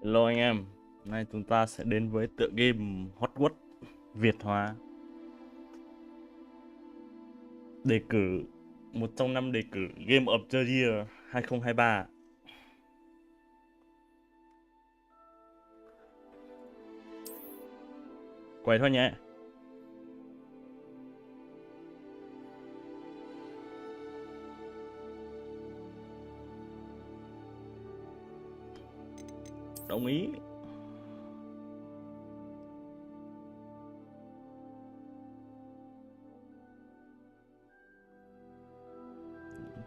Hello anh em, hôm nay chúng ta sẽ đến với tựa game Hog Warts Việt Hóa. Đề cử một trong 5 đề cử Game of the Year 2023. Quay thôi nhé. Đồng ý.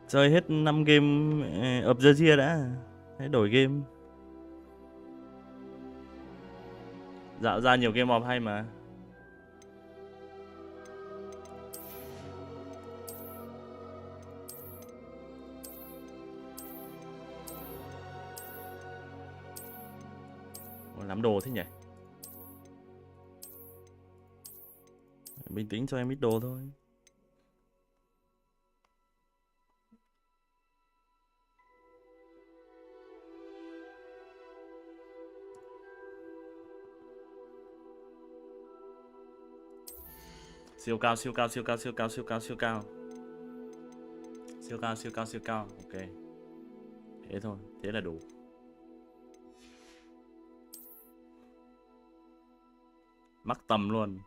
Chơi hết 5 game of the year đã. Hãy đổi game. Dạo ra nhiều game of hay mà. Lắm đồ thế nhỉ. Bình tĩnh cho em ít đồ thôi. Siêu cao, siêu cao, siêu cao, siêu cao, siêu cao, siêu cao. Siêu cao, siêu cao, siêu cao. Ok. Thế thôi, thế là đủ. Mắc tầm luôn.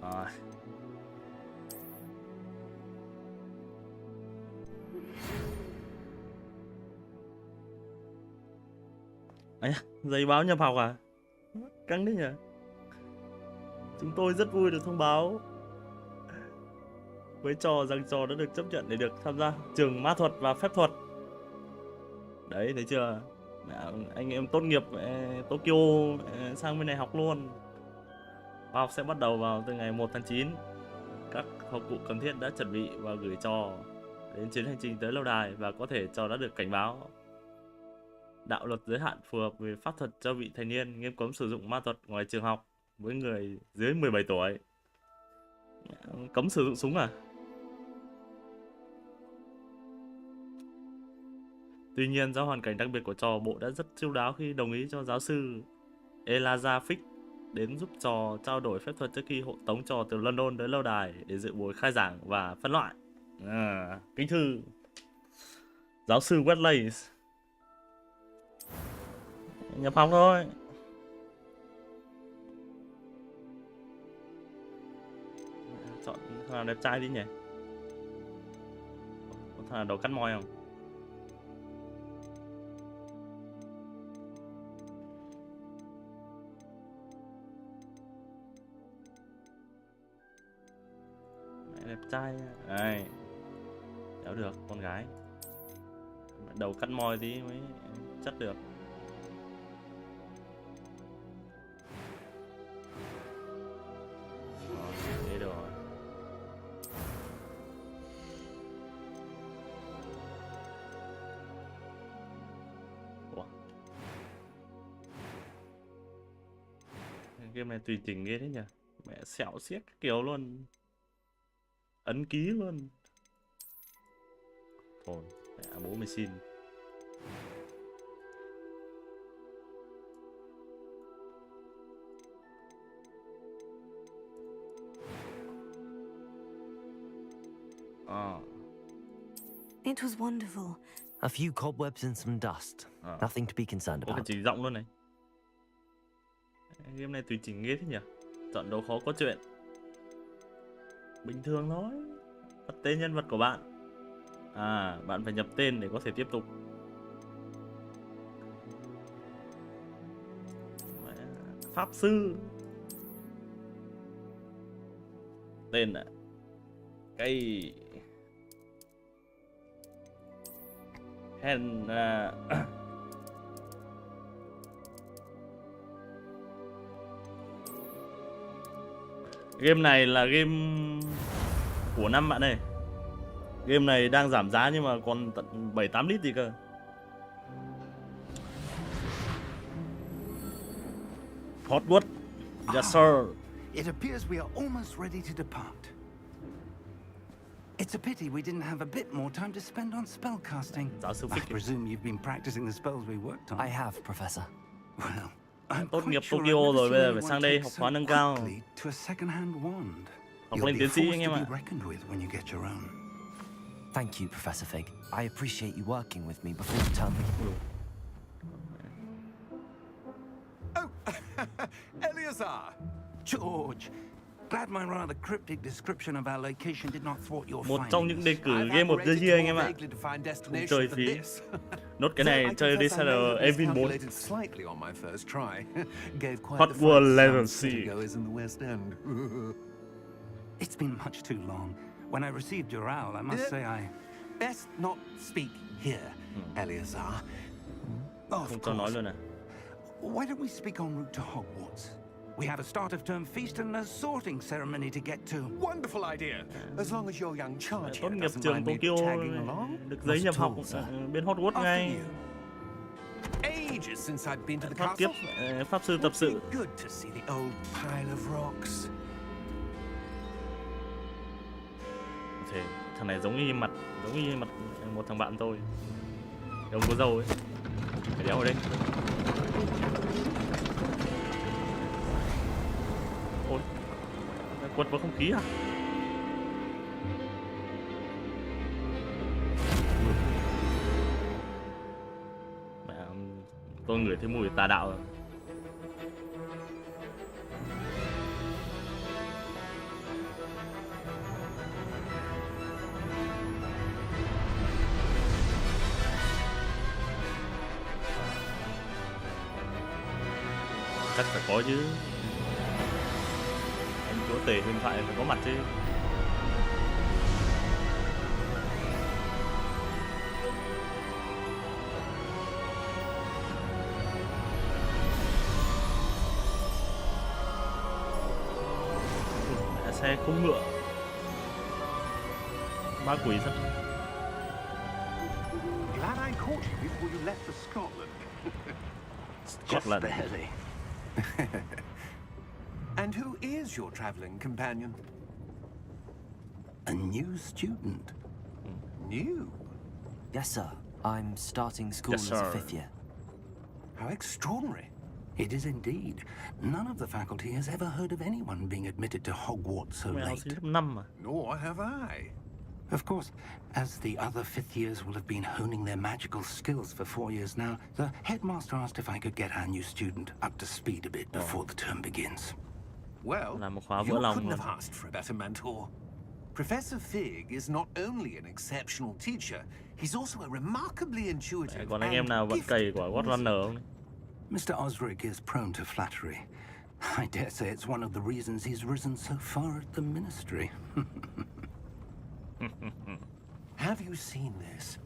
Rồi. Ấy, giấy báo nhập học à? Căng đấy nhỉ. Chúng tôi rất vui được thông báo với trò rằng trò đã được chấp nhận để được tham gia trường ma thuật và phép thuật. Đấy, thấy chưa? Anh em tốt nghiệp Tokyo sang bên này học luôn. Khóa học sẽ bắt đầu vào từ ngày 1 tháng 9. Các học cụ cần thiết đã chuẩn bị và gửi trò đến chuyến hành trình tới lâu đài, và có thể trò đã được cảnh báo đạo luật giới hạn phù hợp về pháp thuật cho vị thành niên, nghiêm cấm sử dụng ma thuật ngoài trường học với người dưới 17 tuổi. Cấm sử dụng súng à? Tuy nhiên, do hoàn cảnh đặc biệt của trò, bộ đã rất chu đáo khi đồng ý cho giáo sư Elijah đến giúp trò trao đổi phép thuật trước khi hộ tống trò từ London tới lâu đài để dự buổi khai giảng và phân loại. Kính thư giáo sư Wesley. Nhập học thôi. Chọn thằng nào đẹp trai đi nhỉ? Có thằng nào đầu cắt môi không? Đẹp trai này. Đéo được, con gái đầu cắt môi tí mới chất được. Thế rồi. Ủa? Game này tùy chỉnh ghê thế nhỉ? Mẹ xẹo xiếc kiểu luôn. Ấn ký luôn. Thôi, mẹ bố mày xin. It was wonderful. A few cobwebs and some dust. Nothing to be concerned Có about. chỉnh giọng luôn này. Game này tùy chỉnh ghê thế nhỉ? Chọn độ khó có chuyện. Bình thường thôi. Đặt tên nhân vật của bạn. Bạn phải nhập tên để có thể tiếp tục. Pháp sư. Tên ạ. Cây. Hành. Game này là game của năm bạn ơi. Game này đang giảm giá nhưng mà còn tận 7-8 lít gì cơ. Hog Warts. Yes sir. It appears we are almost ready to depart. It's a pity we didn't have a bit more time to spend on spellcasting. Giáo sư I Phích. presume you've been practicing the spells we worked on. I have, Professor. Well, I'm Tốt nghiệp quite sure Tokyo I've never rồi, bây giờ seen phải sang anyone đây take học so khóa nâng cao. quickly to a second-hand wand. Học You'll lên be tiến sĩ forced anh em to ạ. be reckoned with when you get your own. Thank you, Professor Fig. I appreciate you working with me before the term begins. Oh, Eleazar! George, glad my rather cryptic description of our location did not thwart your Một trong những đề findings. cử I've game of the operated year anh more em ạ. vaguely defined destination chơi than phí. this. Nốt cái này Though I chơi confess I may Desader have Evin 4. miscalculated slightly on my first try. Gave quite Hog the Warts fright Level some C. citygoers in the West End. It's been much too long. When I received your owl, I must say I... Best not speak here, Eleazar. Oh, Không of cho nói course. luôn à. Why don't we speak en route to Hogwarts? We have a start of term feast and a sorting ceremony to get to. Wonderful idea. As long as your young charge Tốt here nghiệp doesn't trường mind me Tokyo tagging along. được giấy nhập học bên Hogwarts After ngay. you. Ages since I've been to the Pháp kiếp castle. pháp sư tập Would sự. be good to see the old pile of rocks. Thế thằng này giống như mặt một thằng bạn tôi. Ông có dâu ấy. Phải đéo ở đây. Ôi, quật vào không khí à? Mẹ, tôi ngửi thấy mùi tà đạo rồi. Chắc phải có chứ. Anh chúa tể huyền thoại phải có mặt chứ. Xe không ngựa. Ma quỷ sao? Glad I caught you before you left for Scotland. Scotland. Barely. And who is your traveling companion? A new student. New? Yes, sir. I'm starting school Yes, as a sir. 5th year. How extraordinary. It is indeed. None of the faculty has ever heard of anyone being admitted to Hogwarts so Mẹ học late. sinh lớp 5 mà. Nor have I. Of course, as the other fifth years will have been honing their magical skills for 4 years now, the headmaster asked if I could get our new student up to speed a bit before the term begins. Well, Làm một khóa vỡ you lòng couldn't luôn. have asked for a better mentor. Professor Fig is not only an exceptional teacher, he's also a remarkably intuitive Còn anh em nào and vẫn cày gifted quả God Runner không? Mr. Osric is prone to flattery. I dare say it's one of the reasons he's risen so far at the ministry. Have you seen this?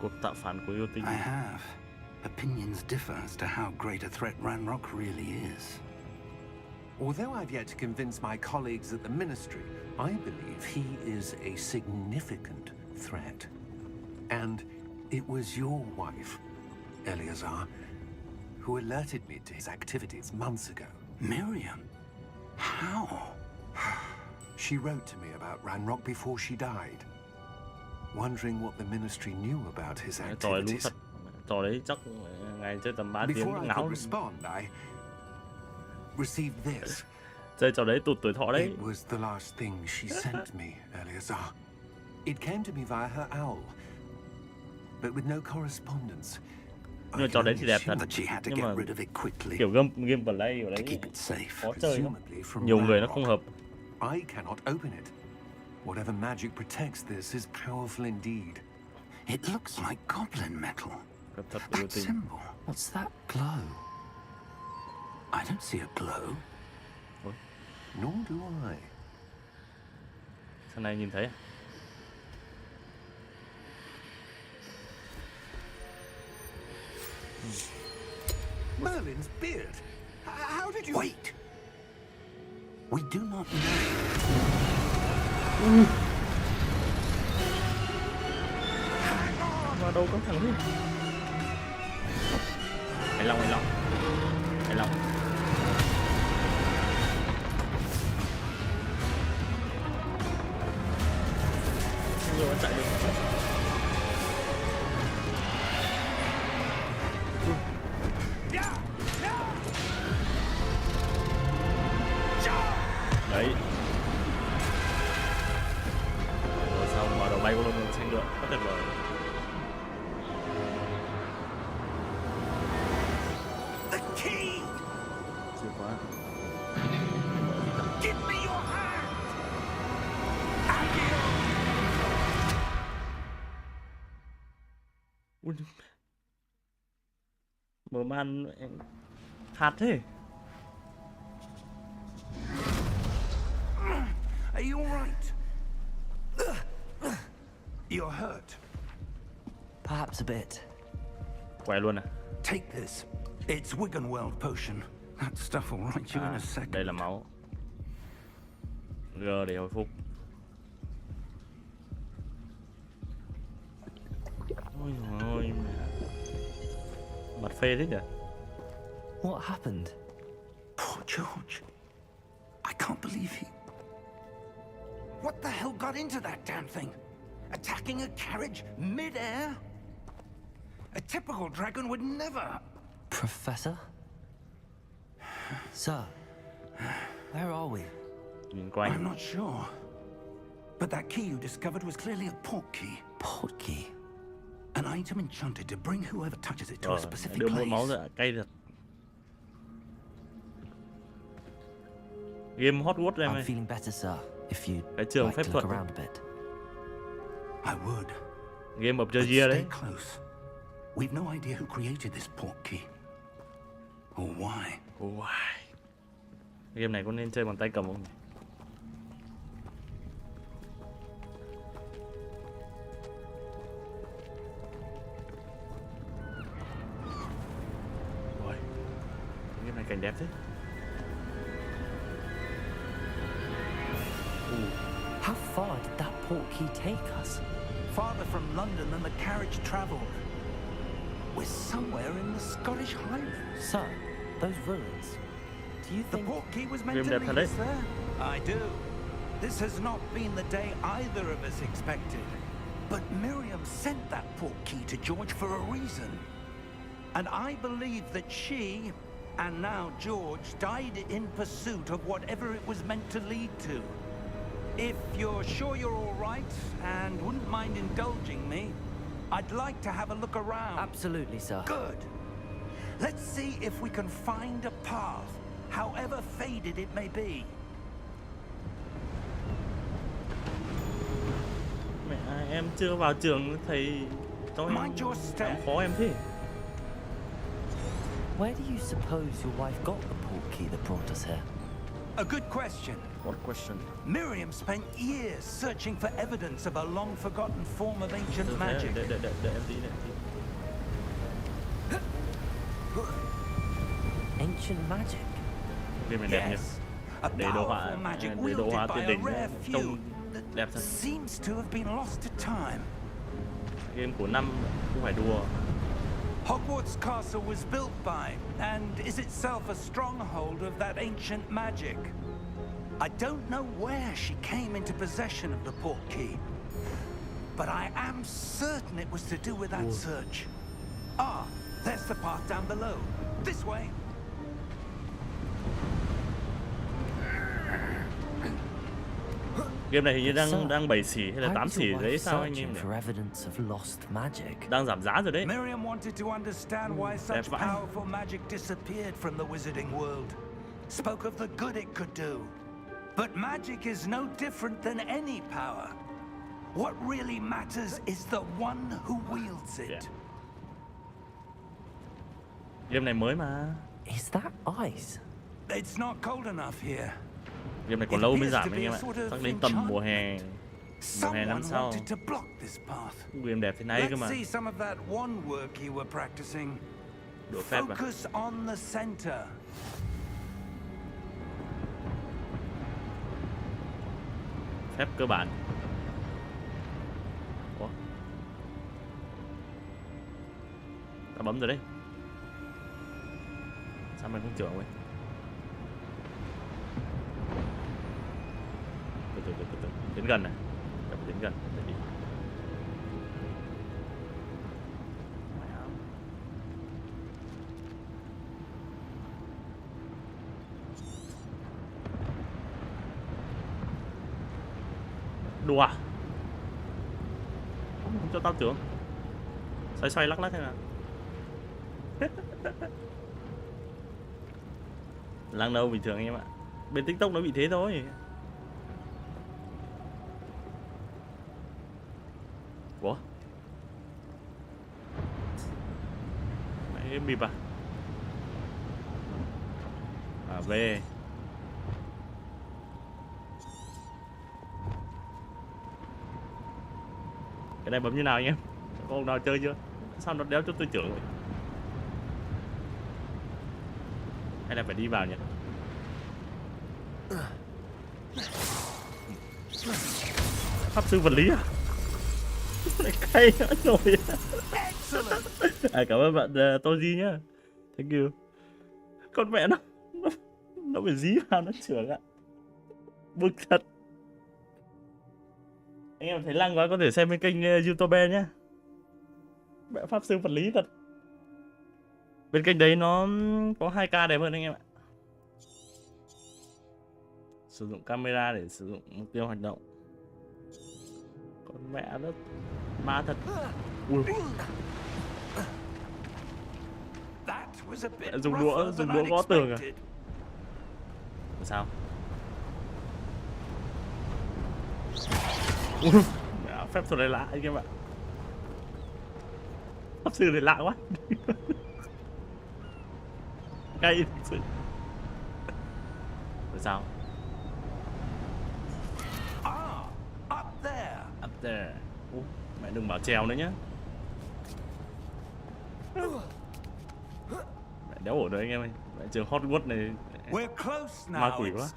Cuộc tạo phản của yêu tinh. I have. Opinions differ as to how great a threat Ranrock really is. Although I've yet to convince my colleagues at the ministry, I believe he is a significant threat. And it was your wife, Eleazar, who alerted me to his activities months ago. Miriam? How? She wrote to me about Ranrock before she died, wondering what the ministry knew about his Trò đấy đúng activities. thật. Trò đấy chắc ngày chơi tầm 3 tiếng Before I ngáo. could respond, I received this. Chơi trò đấy tụt tuổi thọ đấy. It was the last thing she sent me, Eleazar. It came to me via her owl, but with no correspondence. Nhưng mà trò đấy thì đẹp thật. That she had to Nhưng get mà rid of it quickly kiểu game play ở to đấy keep it safe. khó chơi lắm. Presumably from Nhiều người nó Ranrock. không hợp. I cannot open it. Whatever magic protects this is powerful indeed. It looks like goblin metal. Thật thật yêu That tinh. symbol. What's that glow? I don't see a glow. Nor do I. Thằng này nhìn thấy à? Merlin's beard. How did you... Wait! We do not know. Vào đâu có thằng gì? Hãy lòng. rồi nó chạy được. Đấy. Rồi xong mở đầu bay con lông xanh lượng, rất tuyệt vời. Chìa khóa. Ui. Mở màn hạt thế. Are you all right? You're hurt. Perhaps a bit. Quay luôn à? Take this. It's Wiggenweld potion. That stuff will right you in a second. Đây là máu. G để hồi phục. Ôi ôi, mặt phê thế nhỉ? What happened? Poor George. I can't believe he... What the hell got into that damn thing? Attacking a carriage mid-air? A typical dragon would never... Professor? Sir, where are we? Nhìn quanh. I'm not sure. But that key you discovered was clearly a port key. Port key? An item enchanted to bring whoever touches it to a specific Đưa mua máu place. ra cay thật. Game Hog Warts em I'm ơi. feeling better, sir. If you'd Cái trường like phép to look thuật. around a bit. I would. Game of the But Year stay đấy. close. We've no idea who created this port key. Or why. Wow. Game này có nên chơi bằng tay cầm không? Ôi. Game này cảnh đẹp thế. How far did that port key take us? Farther from London than the carriage travelled. We're somewhere in the Scottish Highlands. Sir, those ruins. Do you The think... port key was meant Game to đẹp lead thật đấy. us there? I do. This has not been the day either of us expected. But Miriam sent that port key to George for a reason. And I believe that she, and now George, died in pursuit of whatever it was meant to lead to. If you're sure you're all right and wouldn't mind indulging me, I'd like to have a look around. Absolutely, sir. Good. Let's see if we can find a path, however faded it may be. Mẹ, em chưa vào trường thầy cho em Mind your step. làm khó em thế. Where do you suppose your wife got the port key that brought us here? A good question. What question? Miriam spent years searching for evidence of a long-forgotten form of ancient magic. Để em tí. Ancient magic? Game này đẹp nhỉ? Yes, a Để đồ họa, powerful magic để đồ họa wielded by tiền a đỉnh rare trông few đẹp thật. that seems to have been lost to time. Game của năm không phải đùa. Hog Warts Castle was built by, and is itself a stronghold of that ancient magic. I don't know where she came into possession of the port key, but I am certain it was to do with that search. Ah, there's the path down below. This way. Game này hình như đang 7 xỉ hay là 8 xỉ đấy sao anh em nhỉ? For evidence of lost magic. Đang giảm giá rồi đấy. Miriam wanted to understand why such powerful magic disappeared from the wizarding world. Spoke of the good it could do. But magic is no different than any power. What really matters is the one who wields it. Yeah. Game này mới mà. Is that ice? It's not cold enough here. Game này còn lâu mới giảm anh em ạ. Chắc đến tầm mùa hè Someone năm sau. wanted to block this path. Game đẹp thế này cơ mà. Let's see some of that one work you were practicing. Đổ phép à? Focus on the center. Phép cơ bản. Ủa? Ta bấm rồi đấy. Sao mày không trưởng vậy? Từ. Đến gần này. Phải đến gần. Để đi. Đùa. Không cho tao trưởng. Xoay xoay lắc lắc thế nào. Lăng đâu bình thường anh em ạ. Bên TikTok nó bị thế thôi. Ủa? Mày bịp à? À về. Cái này bấm như nào anh em? Có ông nào chơi chưa? Sao nó đéo cho tôi trưởng vậy? Hay là phải đi vào nhỉ? Pháp sư vật lý à? Lại cay rồi. À, cảm ơn bạn Toji nhá. Thank you. Con mẹ nó phải dí vào nó trưởng ạ. Bực thật. Anh em thấy lăng quá có thể xem bên kênh YouTube nhá. Mẹ pháp sư vật lý thật. Bên kênh đấy nó có 2K đẹp hơn anh em ạ. Sử dụng camera để sử dụng mục tiêu hoạt động. Con mẹ nó ma thật. Ui. Dùng đũa gõ tường à? Sao? Phép thuật này lạ anh em ạ. Pháp sư này lạ quá. Cay thực sự. Rồi sao? Up there. Mẹ đừng bảo trèo nữa nhá. Mẹ đéo ổn rồi anh em ơi. Mẹ trường Hog Warts này ma quỷ quá.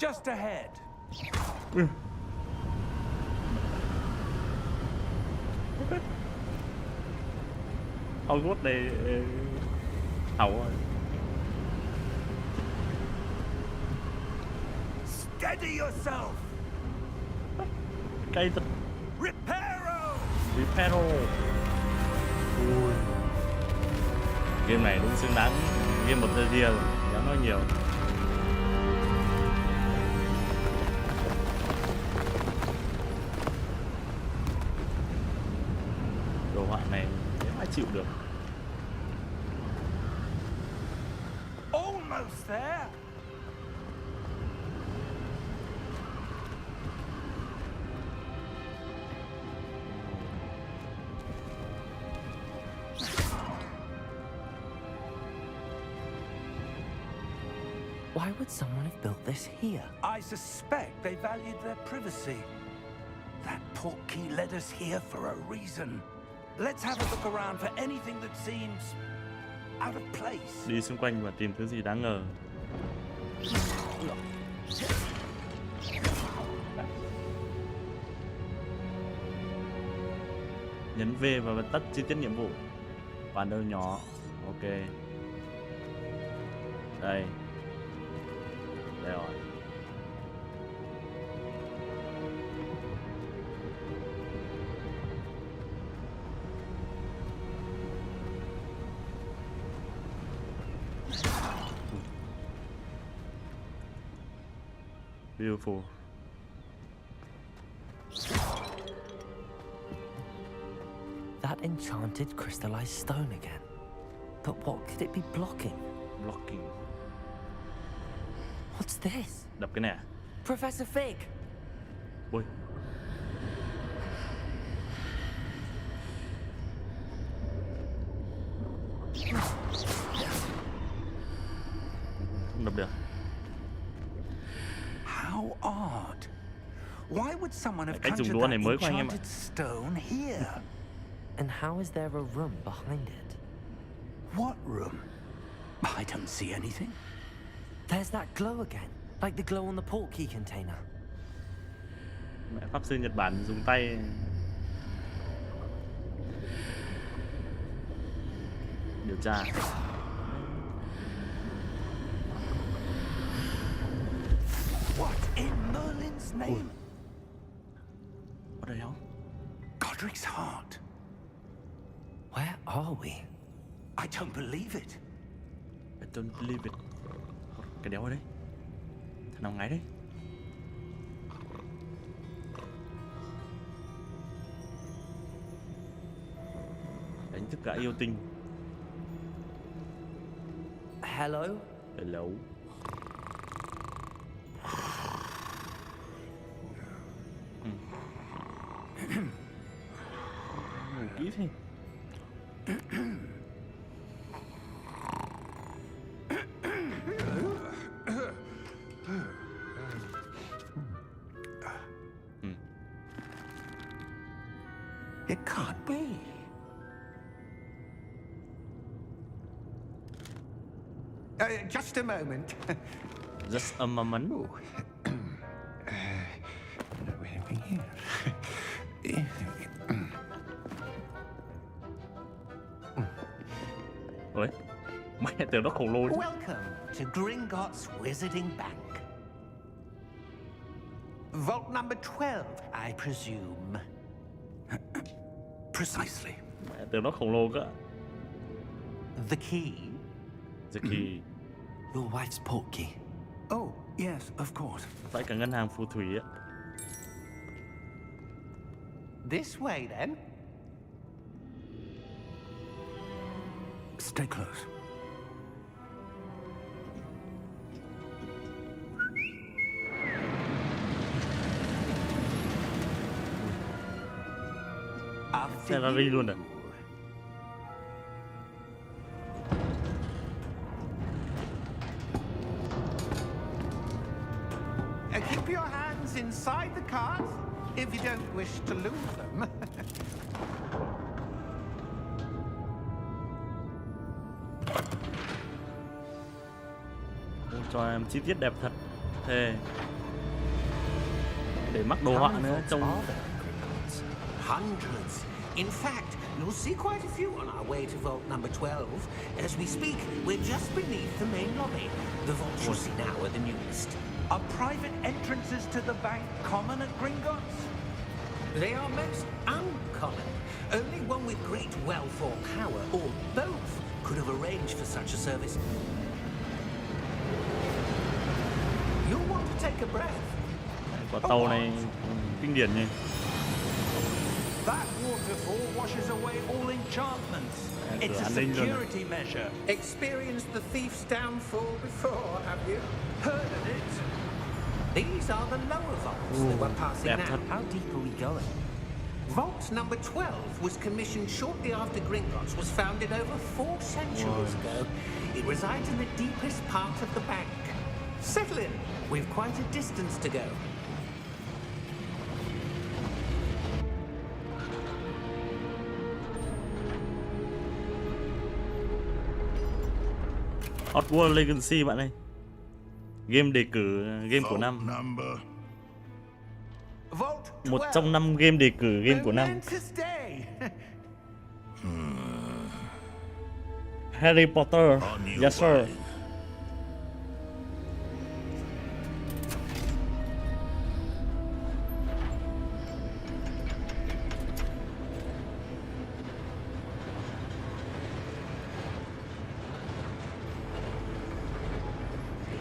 Hog Warts này hỏng rồi. Steady yourself. Cây thật. Reparo. Ui. Game này đúng xứng đáng game một thời gian rồi, đáng nói nhiều. Đồ họa này nếu ai chịu được. Almost there. Why would someone have built this here? I suspect they valued their privacy. That portkey led us here for a reason. Let's have a look around for anything that seems out of place. Đi xung quanh và tìm thứ gì đáng ngờ. Nhấn V và bật tắt chi tiết nhiệm vụ. Bản đơn nhỏ. Ok. Đây. Đây rồi. Beautiful. That enchanted crystallized stone again. But what could it be blocking? Blocking. What's this? Đập cái này à? Professor Fig! Ui. Không đập được. How odd. Why would someone have Cách dùng conjured đũa that này mới quá anh em ạ. enchanted stone here? And how is there a room behind it? What room? I don't see anything. There's that glow again, like the glow on the portkey container. Mẹ pháp sư Nhật Bản dùng tay. Điều tra. What in Merlin's name? What the hell? Godric's heart. Where are we? I don't believe it. I don't believe it. Cái đéo ở đấy. Thằng nào ngáy đấy. Tất cả yêu tinh. Hello? Hello. Ngủ kỹ thế. It can't be. Just a moment. Just a moment. Ôi, mẹ tưởng nó khổng lồ chứ. Welcome to Gringotts Wizarding Bank. Vault number 12, I presume. Precisely. Mẹ tưởng nó khổng lồ cơ. The key. The key. Your wife's port key. Oh, yes, of course. Tại cả ngân hàng phù thủy á. This way, then. Stay close. Xe ra đi luôn à? Keep your hands inside the cars if you don't wish to lose them. Cho em chi tiết đẹp thật. Thề. Để mắc đồ họa nữa trông. Hundreds. In fact, you'll see quite a few on our way to vault number 12. As we speak, we're just beneath the main lobby. The vaults you'll see now are the newest. Are private entrances to the bank common at Gringotts? They are most uncommon. Only one with great wealth or power, or both, could have arranged for such a service. You'll want to take a breath. Quả tàu này kinh điển nhỉ. That waterfall washes away all enchantments. It's a security measure. Experienced the thief's downfall before, have you? Heard of it? These are the lower vaults that we're passing đẹp now. thật. How deep are we going? Vault number 12 was commissioned shortly after Gringotts was founded over 4 centuries ago. It resides in the deepest part of the bank. Settle in. We've quite a distance to go. Hog Warts Legacy bạn ơi. Game đề cử game của năm. Một trong 5 game đề cử game của năm. Harry Potter. Yes sir.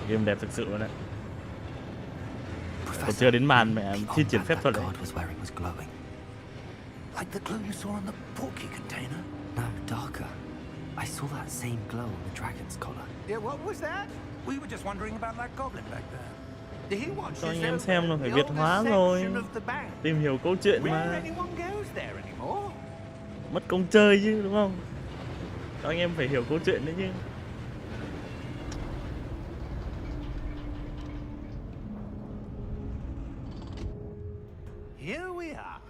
Game đẹp thực sự luôn đấy. Còn chưa đến màn mẹ thi triển phép thuật đấy. Like the glow you saw on the port key container? No, darker. I saw that same glow on the dragon's collar. Yeah, what was that? We were just wondering about that goblin back there. He watches Cho anh em over xem nó phải the Việt oldest hóa rồi. section of the bank. Tìm hiểu câu chuyện Rarely mà. anyone goes there anymore. Mất công chơi chứ đúng không? Cho anh em phải hiểu câu chuyện đấy chứ. Here we are.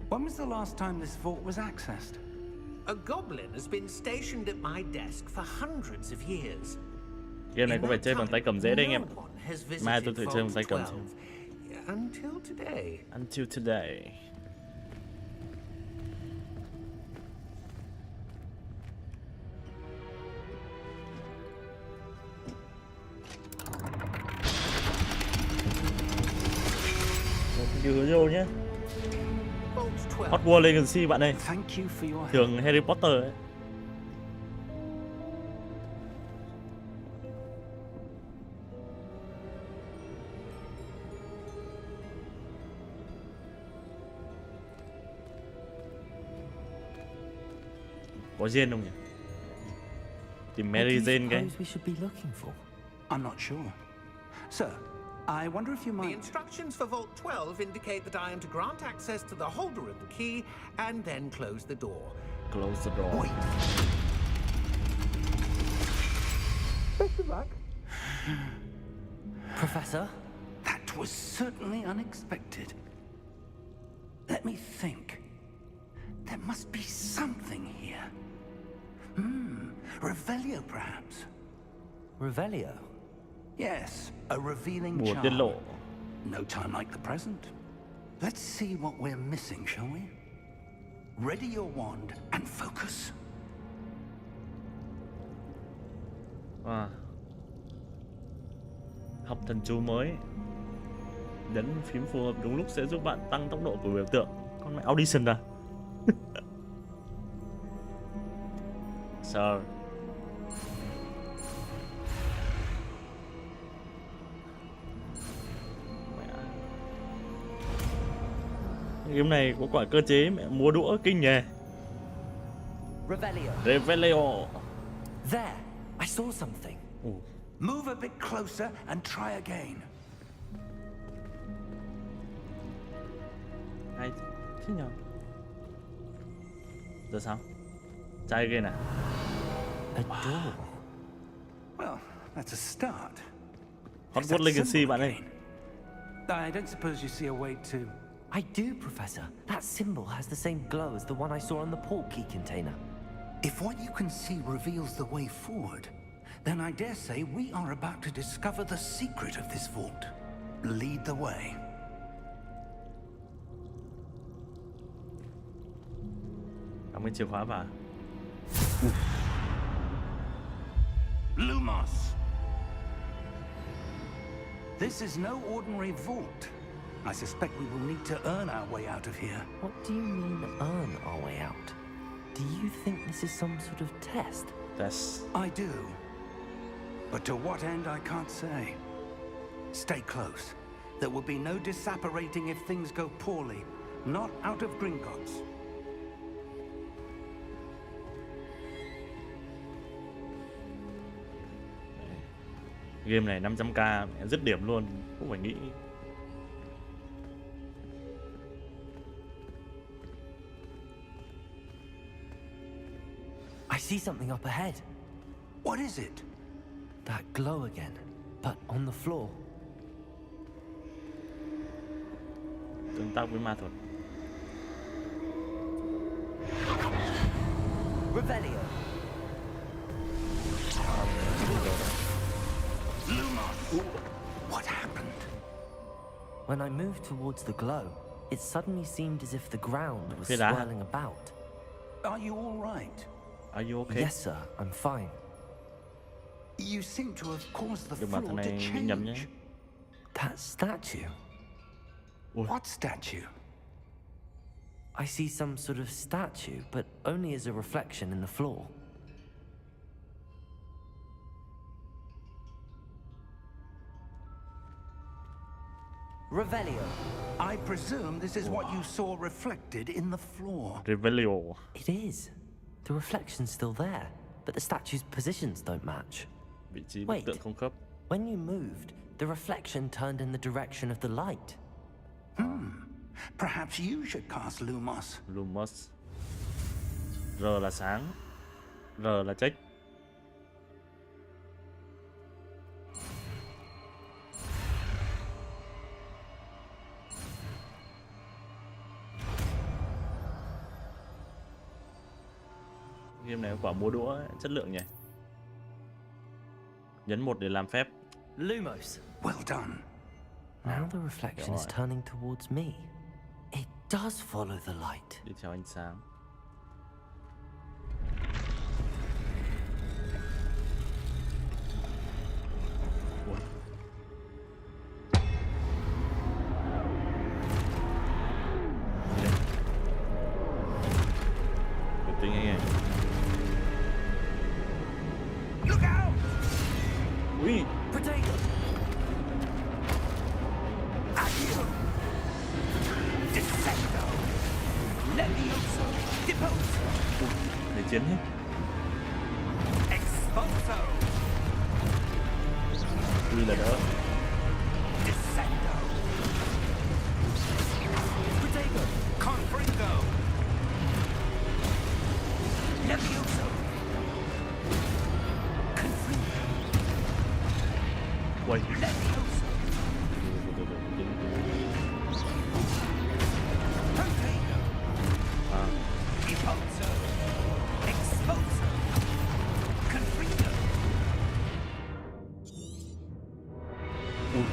When was the last time this vault was accessed? A goblin has been stationed at my desk for hundreds of years. Game này có vẻ chơi bằng tay cầm dễ đấy anh em. No one has Mai tôi visited thử chơi bằng tay cầm Vault xem. 12 until today. Until today. Điều vô nhé. Vault 12. Hog Warts Legacy bạn ơi. Thank you for your help. Thường Harry Potter ấy. Có gen không nhỉ? Tìm What do Mary you Jane cái. suppose we should be looking for? I'm not sure. Sir, I wonder if you The might... instructions for Vault 12 indicate that I am to grant access to the holder of the key and then close the door. Close the door. Wait. Best of luck. Professor? That was certainly unexpected. Let me think. There must be something here. Revelio, perhaps. Revelio? Yes, a revealing Bùa tiết charm. lộ. No time like the present. Let's see what we're missing, shall we? Ready your wand and focus. À. Học thần chú mới. Nhấn phím phù hợp đúng lúc sẽ giúp bạn tăng tốc độ của biểu tượng. Con mẹ audition à? Sir. Game này có quả cơ chế mẹ múa đũa kinh nhỉ. Revelio. Revelio. There! I saw something. Move a bit closer and try again. Hay thế nhờ. Giờ sao? Try again à? A door. Well, that's a start. Hog There's Warts that Legacy symbol bạn ơi. again. I don't suppose you see a way to... I do, Professor. That symbol has the same glow as the one I saw on the portkey container. If what you can see reveals the way forward, then I dare say we are about to discover the secret of this vault. Lead the way. Đóng cái chìa khóa vào. Lumos! This is no ordinary vault. I suspect we will need to earn our way out of here. What do you mean, earn our way out? Do you think this is some sort of test? Test. I do. But to what end, I can't say. Stay close. There will be no disapparating if things go poorly. Not out of Gringotts. Game này 500k mẹ dứt điểm luôn, không phải nghĩ. I see something up ahead. What is it? That glow again, but on the floor. Tương tác với ma thuật. Revelio. Lumos! What happened? When I moved towards the glow, it suddenly seemed as if the ground was Thế đã hả? swirling about. Are you all right? Are you okay? Yes, sir, I'm fine. You seem to have caused the Nhưng mà floor thằng to này bị nhầm nhé. change. That statue. What statue? I see some sort of statue, but only as a reflection in the floor. Revelio. I presume this is what you saw reflected in the floor. Revelio. It is. The reflection's still there, but the statue's positions don't match. Vị trí bức Wait. tượng không khớp. When you moved, the reflection turned in the direction of the light. Perhaps you should cast Lumos. Lumos. R là sáng, R là check. Game này có quả múa đũa ấy, chất lượng nhỉ. Nhấn 1 để làm phép. Lumos. Well done. Now the reflection is God. turning towards me. It does follow the light. Đi theo ánh sáng. Ủa. Gì đây? Bình tĩnh anh em. Look out! Ui, Potato! Accio! Defecto! Levioso! Deposo! thầy chiến hết. Ui.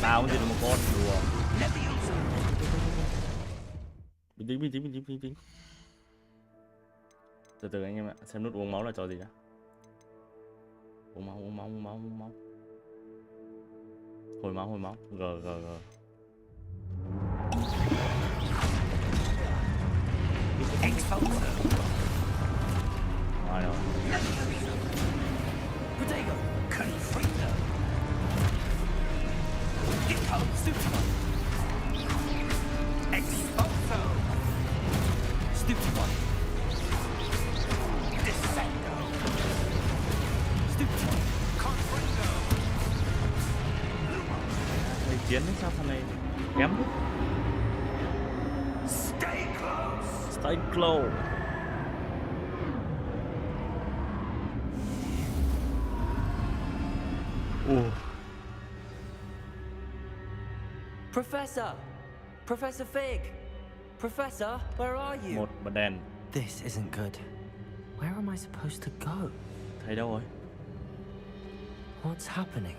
Tao cũng chỉ là một con đùa. Bình tĩnh. Từ từ anh em ạ, xem nút uống máu là trò gì đã. Uống máu. Hồi máu. G. Rồi rồi. Thầy chiến ấy, sao thằng này kém thế? Stay close. Professor Fig! Professor, where are you? Một bật đèn. This isn't good. Where am I supposed to go? Thầy đâu rồi? What's happening?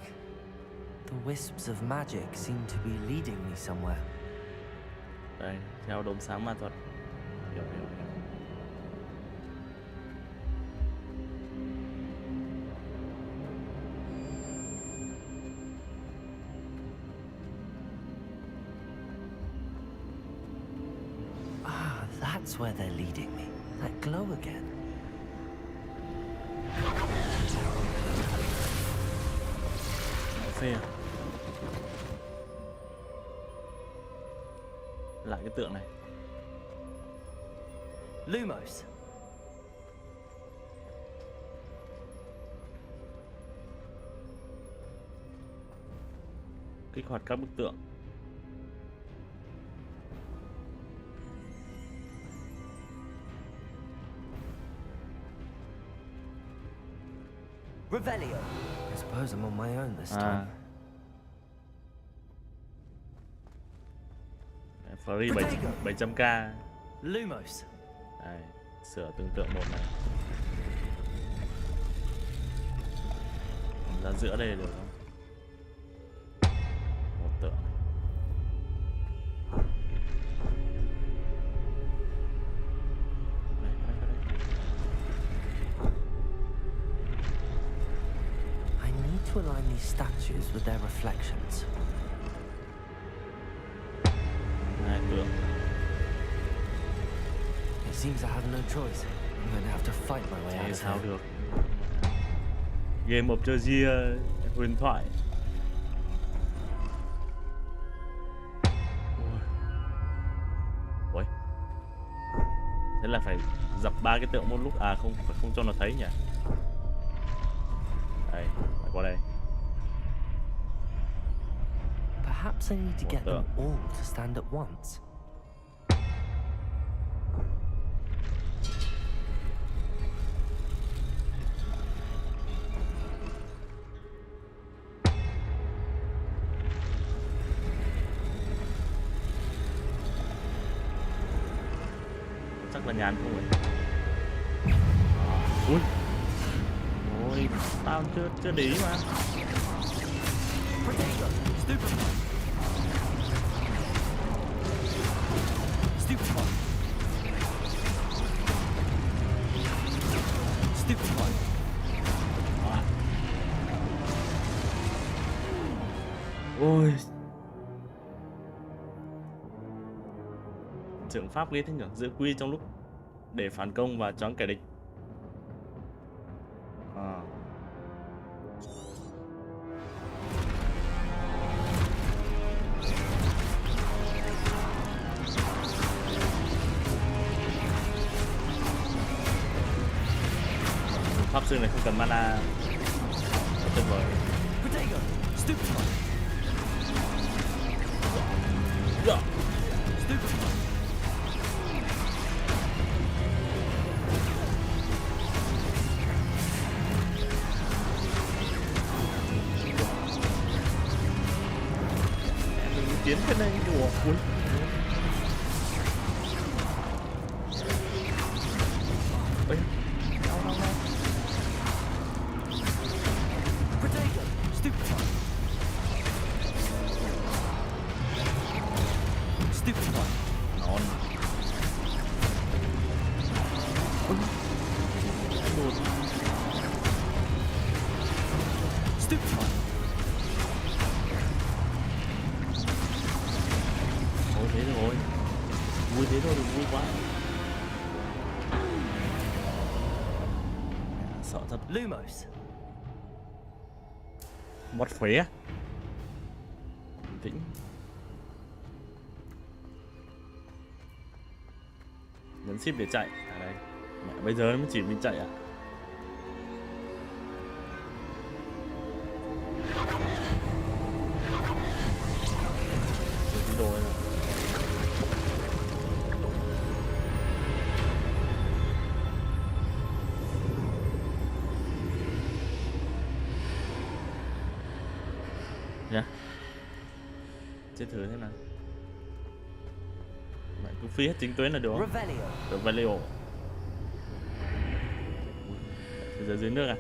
The wisps of magic seem to be leading me somewhere. Đây, theo đốm sáng ma thuật. Hiểu. That's where they're leading me. That glow again. Phê à? Lại cái tượng này. Lumos. Kích hoạt các bức tượng. Revelio. I suppose I'm on my own this time. Free 700k. Lumos. Đây, sửa từng tượng một này. Ra giữa đây được không? Một tượng. To align these statues with their reflections. Hai tượng. It seems I have no choice. I'm going to have to fight my way out of Sao here. được? Game of Georgia huyền thoại. Ui. Thế là phải dập 3 cái tượng một lúc. À không cho nó thấy nhỉ? Đây, phải qua đây. Perhaps I need to get them all to stand at once. Chắc là nhàn không vậy? Ui. Ôi, tao chưa để ý mà. Ôi. Trưởng pháp ghê thế nhỉ, giữ quy trong lúc để phản công và choáng kẻ địch. Pháp sư này không cần mana. Tuyệt vời. Yeah. tiến cái này của ui. Ôi, đau đau đau. Potato! Stupefy! Stupefy! Ngon. Ui. Đột. Stupefy! Ôi thế rồi. Vui thế thôi, đừng vui quá. Sợ thật. Lumos! Mất phế á. Bình tĩnh. Nhấn ship để chạy. À đây. Mẹ, bây giờ nó mới chỉ mình chạy à? Chơi tí đồ này nào. Nhá. Chết thử thế nào. Mày cứ phi hết chính tuyến là được không? Revelio! Được Valio. Bây giờ dưới nước à?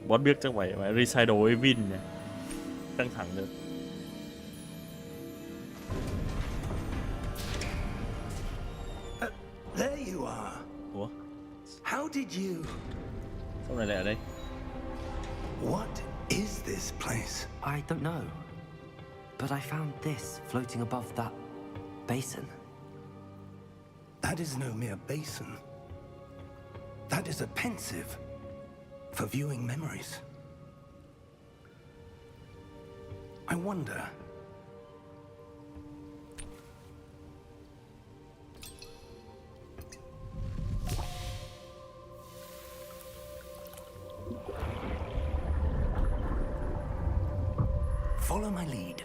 Bot biết chắc phải recycle Evin nhỉ. Căng thẳng được. There you are. Ủa? How did you... Sao này lại ở đây? What is this place? I don't know. But I found this floating above that basin. That is no mere basin. That is a pensive for viewing memories. I wonder... Follow my lead.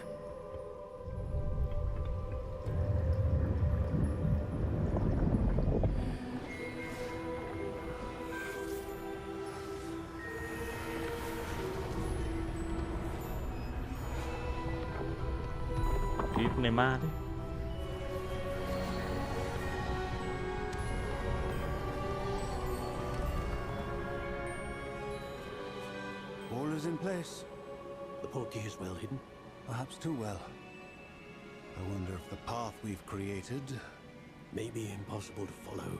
Cái này ma đấy. All is in place. The portkey is well hidden. Perhaps too well. I wonder if the path we've created... May be impossible to follow.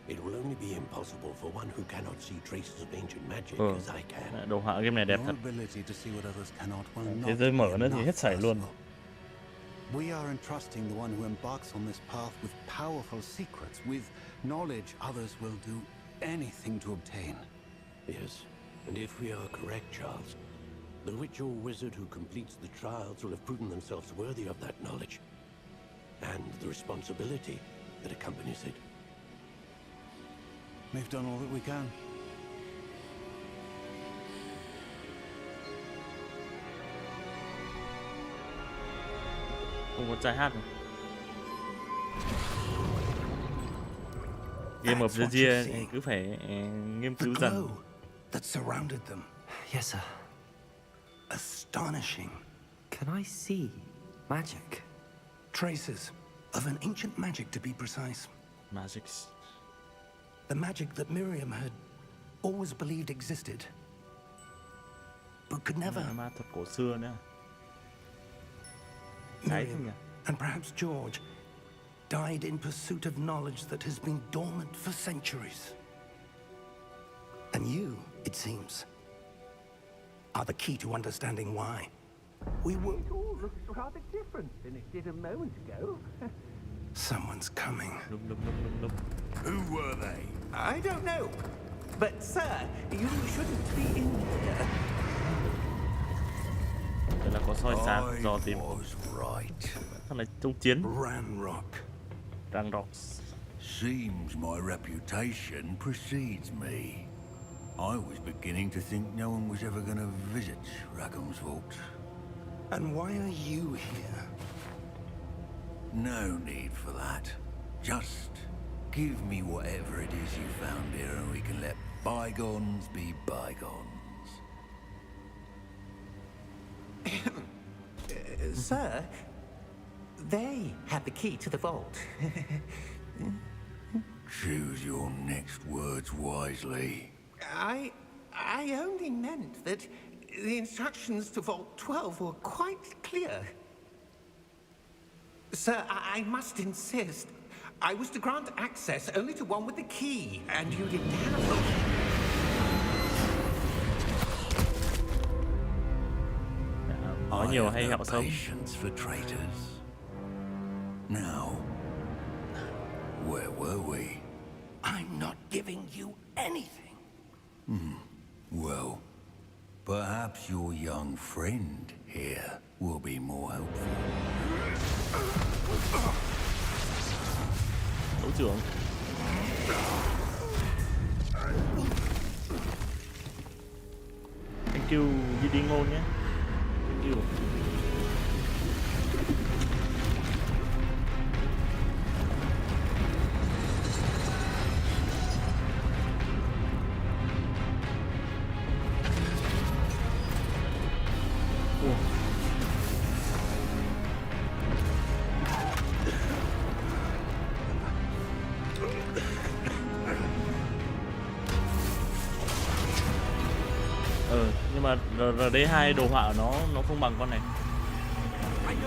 It will only be impossible for one who cannot see traces of ancient magic as I can. Đồ họa game này đẹp Your thật. ability to see what others cannot will Thế not giới mở be nữa thì enough hết sảy for us. luôn. We are entrusting the one who embarks on this path with powerful secrets, with knowledge others will do anything to obtain. Yes, and if we are correct, Charles, the witch or wizard who completes the trials will have proven themselves worthy of that knowledge and the responsibility that accompanies it. We've done all that we can. Không có trai hát rồi. Game of the Year thì cứ phải nghiên The cứu glow dần. that surrounded them. Yes, sir. Astonishing. Can I see magic? Traces of an ancient magic, to be precise. Magics. The magic that Miriam had always believed existed, but could never... Ma thuật cổ xưa nữa. Cái gì nhỉ? Miriam, and perhaps George, died in pursuit of knowledge that has been dormant for centuries. And you, it seems, are the key to understanding why. We were... It all looks rather different than it did a moment ago. Someone's coming. Lum, lum, lum, lum, lum. Who were they? I don't know. But, sir, you shouldn't be in here. Đây là có soi sáng dò tìm. was right. Thằng này trong chiến. Ranrock. Răng rocks. Seems my reputation precedes me. I was beginning to think no one was ever going to visit Rackham's Vault. And why are you here? No need for that. Just give me whatever it is you found here and we can let bygones be bygones. Sir, they had the key to the vault. Choose your next words wisely. I only meant that the instructions to Vault 12 were quite clear. Sir, I must insist. I was to grant access only to one with the key, and you didn't have it. Có nhiều hay họ sống. Patience for traitors. Now, where were we? I'm not giving you anything. Well, perhaps your young friend here will be more helpful. Tổ trưởng. Thank you, đi ngôn nhé. Thank you. Nhưng mà RD2 đồ họa nó không bằng con này.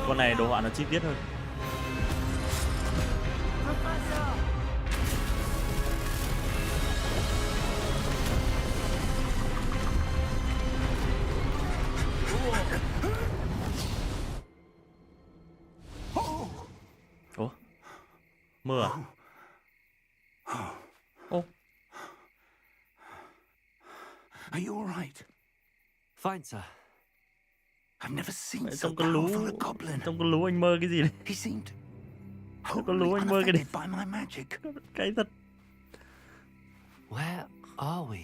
Con này đồ họa nó chi tiết hơn. Ủa? Mưa à? Ô. Are you all right? Fine, sir. I've never seen so Trong con lú, powerful a goblin. trong con lú anh mơ cái gì đấy? He seemed Trong con lú anh mơ cái đấy. unaffected by my magic. Cái thật. Where are we?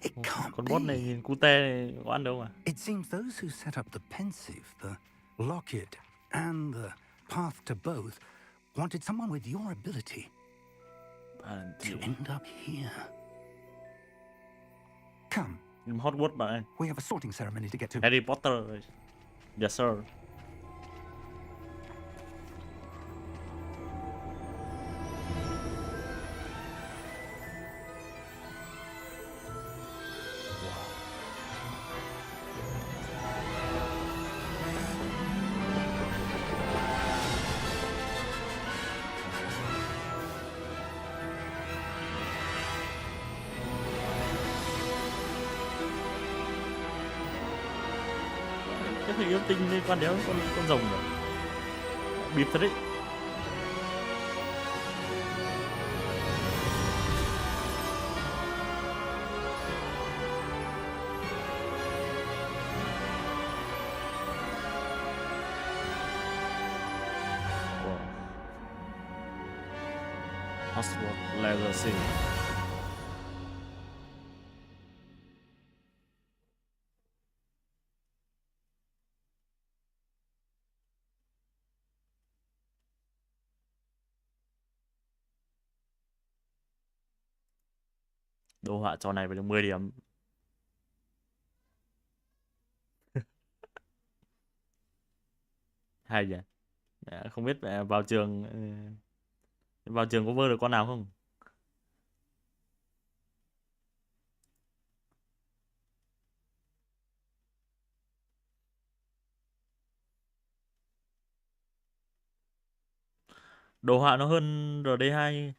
It can't Con boss này be. nhìn cute này có ăn đâu mà. It seems those who set up the pensive, the locket, and the path to both wanted someone with your ability to end up here. Come. Hog Warts bạn ơi. We have a sorting ceremony to get to. Harry Potter. Yes sir. Cái hình yêu tinh liên quan đến con rồng rồi. Bịp thật đấy. Hog Warts Legacy. Đồ họa trò này phải được 10 điểm. Hay nhỉ. Không biết vào trường có vơ được con nào không? Đồ họa nó hơn RD2.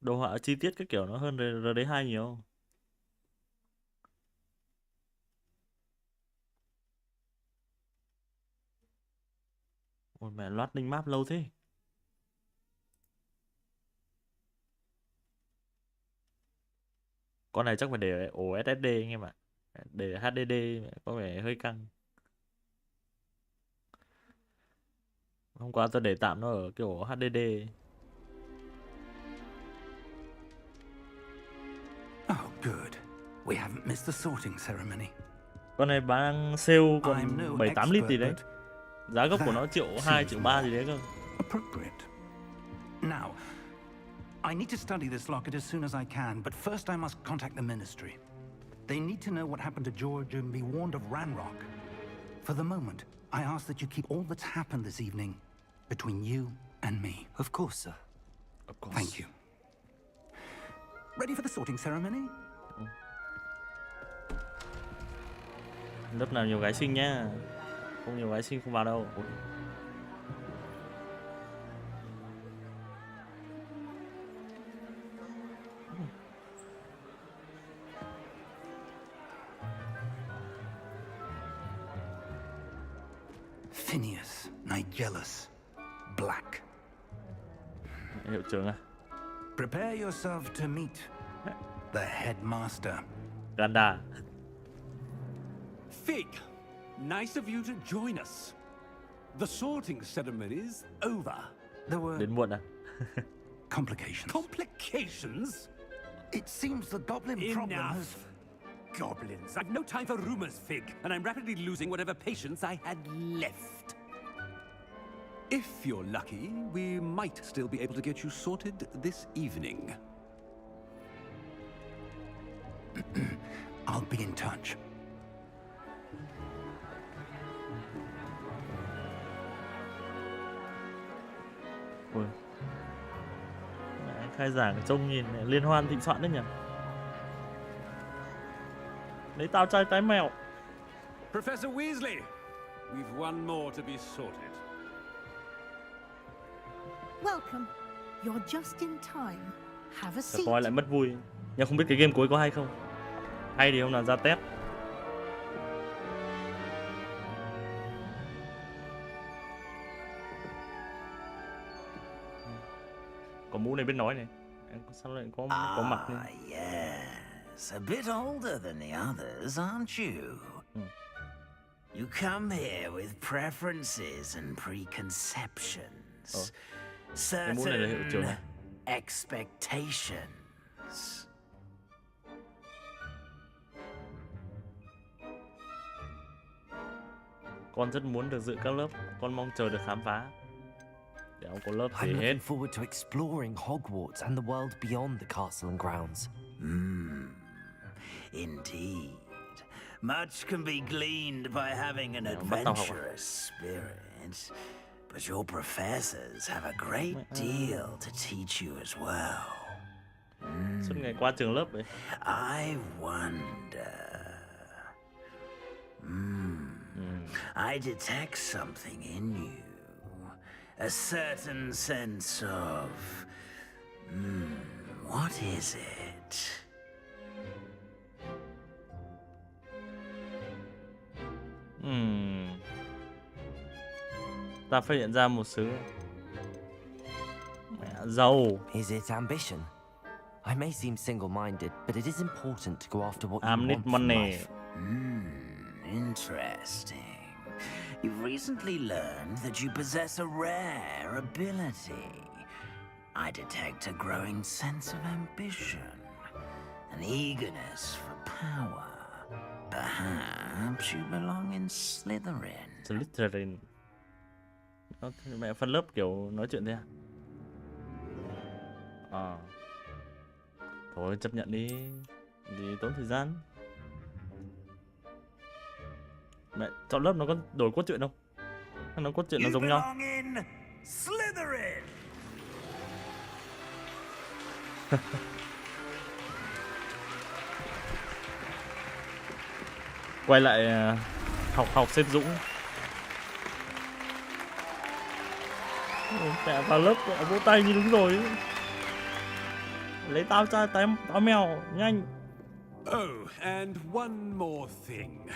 Đồ họa chi tiết các kiểu nó hơn RD2 nhiều. Ôi mẹ, loát ninh map lâu thế. Con này chắc phải để ổ SSD anh em ạ. Để HDD có vẻ hơi căng. Hôm qua tôi để tạm nó ở kiểu HDD. Oh, good. We haven't missed the sorting ceremony. Con này bán sale còn I'm no 7-8 lít gì expert, đấy. but Giá gốc của nó triệu 2, triệu 3 gì đấy cơ. Appropriate. Now, I need to study this locket as soon as I can, but first I must contact the ministry. They need to know what happened to George and be warned of Ranrock. For the moment, I ask that you keep all that's happened this evening between you and me. Of course, sir. Of course. Thank you. Ready for the sorting ceremony? Lớp nào nhiều gái xinh nhá. Không nhiều gái xinh không vào đâu. Ủa. Phineas, Nigellus, Black. Hiệu trưởng à? Prepare yourself to meet the headmaster. Ganda. Fig, nice of you to join us. The sorting ceremony's over. There were Đến muộn à? complications. Complications? It seems the goblin problem Enough. has... Goblins. I've no time for rumors, Fig, and I'm rapidly losing whatever patience I had left. If you're lucky, we might still be able to get you sorted this evening. I'll be in touch. Ui. Khai giảng trông nhìn liên hoan thịnh soạn đấy nhỉ. Lấy tao trai tái mèo. Professor Weasley, we've one more to be sorted. Welcome. You're just in time. Have a seat. Spoil lại mất vui. Nhưng không biết cái game cuối có hay không. Hay thì hôm nào ra test. Có mũ này biết nói này. Sao lại có mặt này? Yes, a bit older than the others, aren't you? You come here with preferences and preconceptions. Certain expectations. Con rất muốn được dự các lớp. Con mong chờ được khám phá. Để ông có lớp I'm gì hết. looking forward to exploring Hogwarts and the world beyond the castle and grounds. Indeed. Much can be gleaned by having an adventurous spirit, but your professors have a great deal to teach you as well. Suốt ngày qua trường lớp ấy. I wonder. I detect something in you. A certain sense of... what is it? Ta phát hiện ra một sự giàu. Is it ambition? I may seem single-minded, but it is important to go after what you need want from money. life. Interesting. You've recently learned that you possess a rare ability. I detect a growing sense of ambition, an eagerness for power. Perhaps you belong in Slytherin. Slytherin. Mẹ phân lớp kiểu nói chuyện thế à? Thôi chấp nhận đi. Gì tốn thời gian. Mẹ chọn lớp nó có đổi cốt truyện không? Nó cốt truyện nó giống nhau. Quay lại học xếp Dũng. Mẹ vào lớp vỗ tay như đúng rồi. Lấy tao ra tao mèo nhanh. Oh, and one more thing.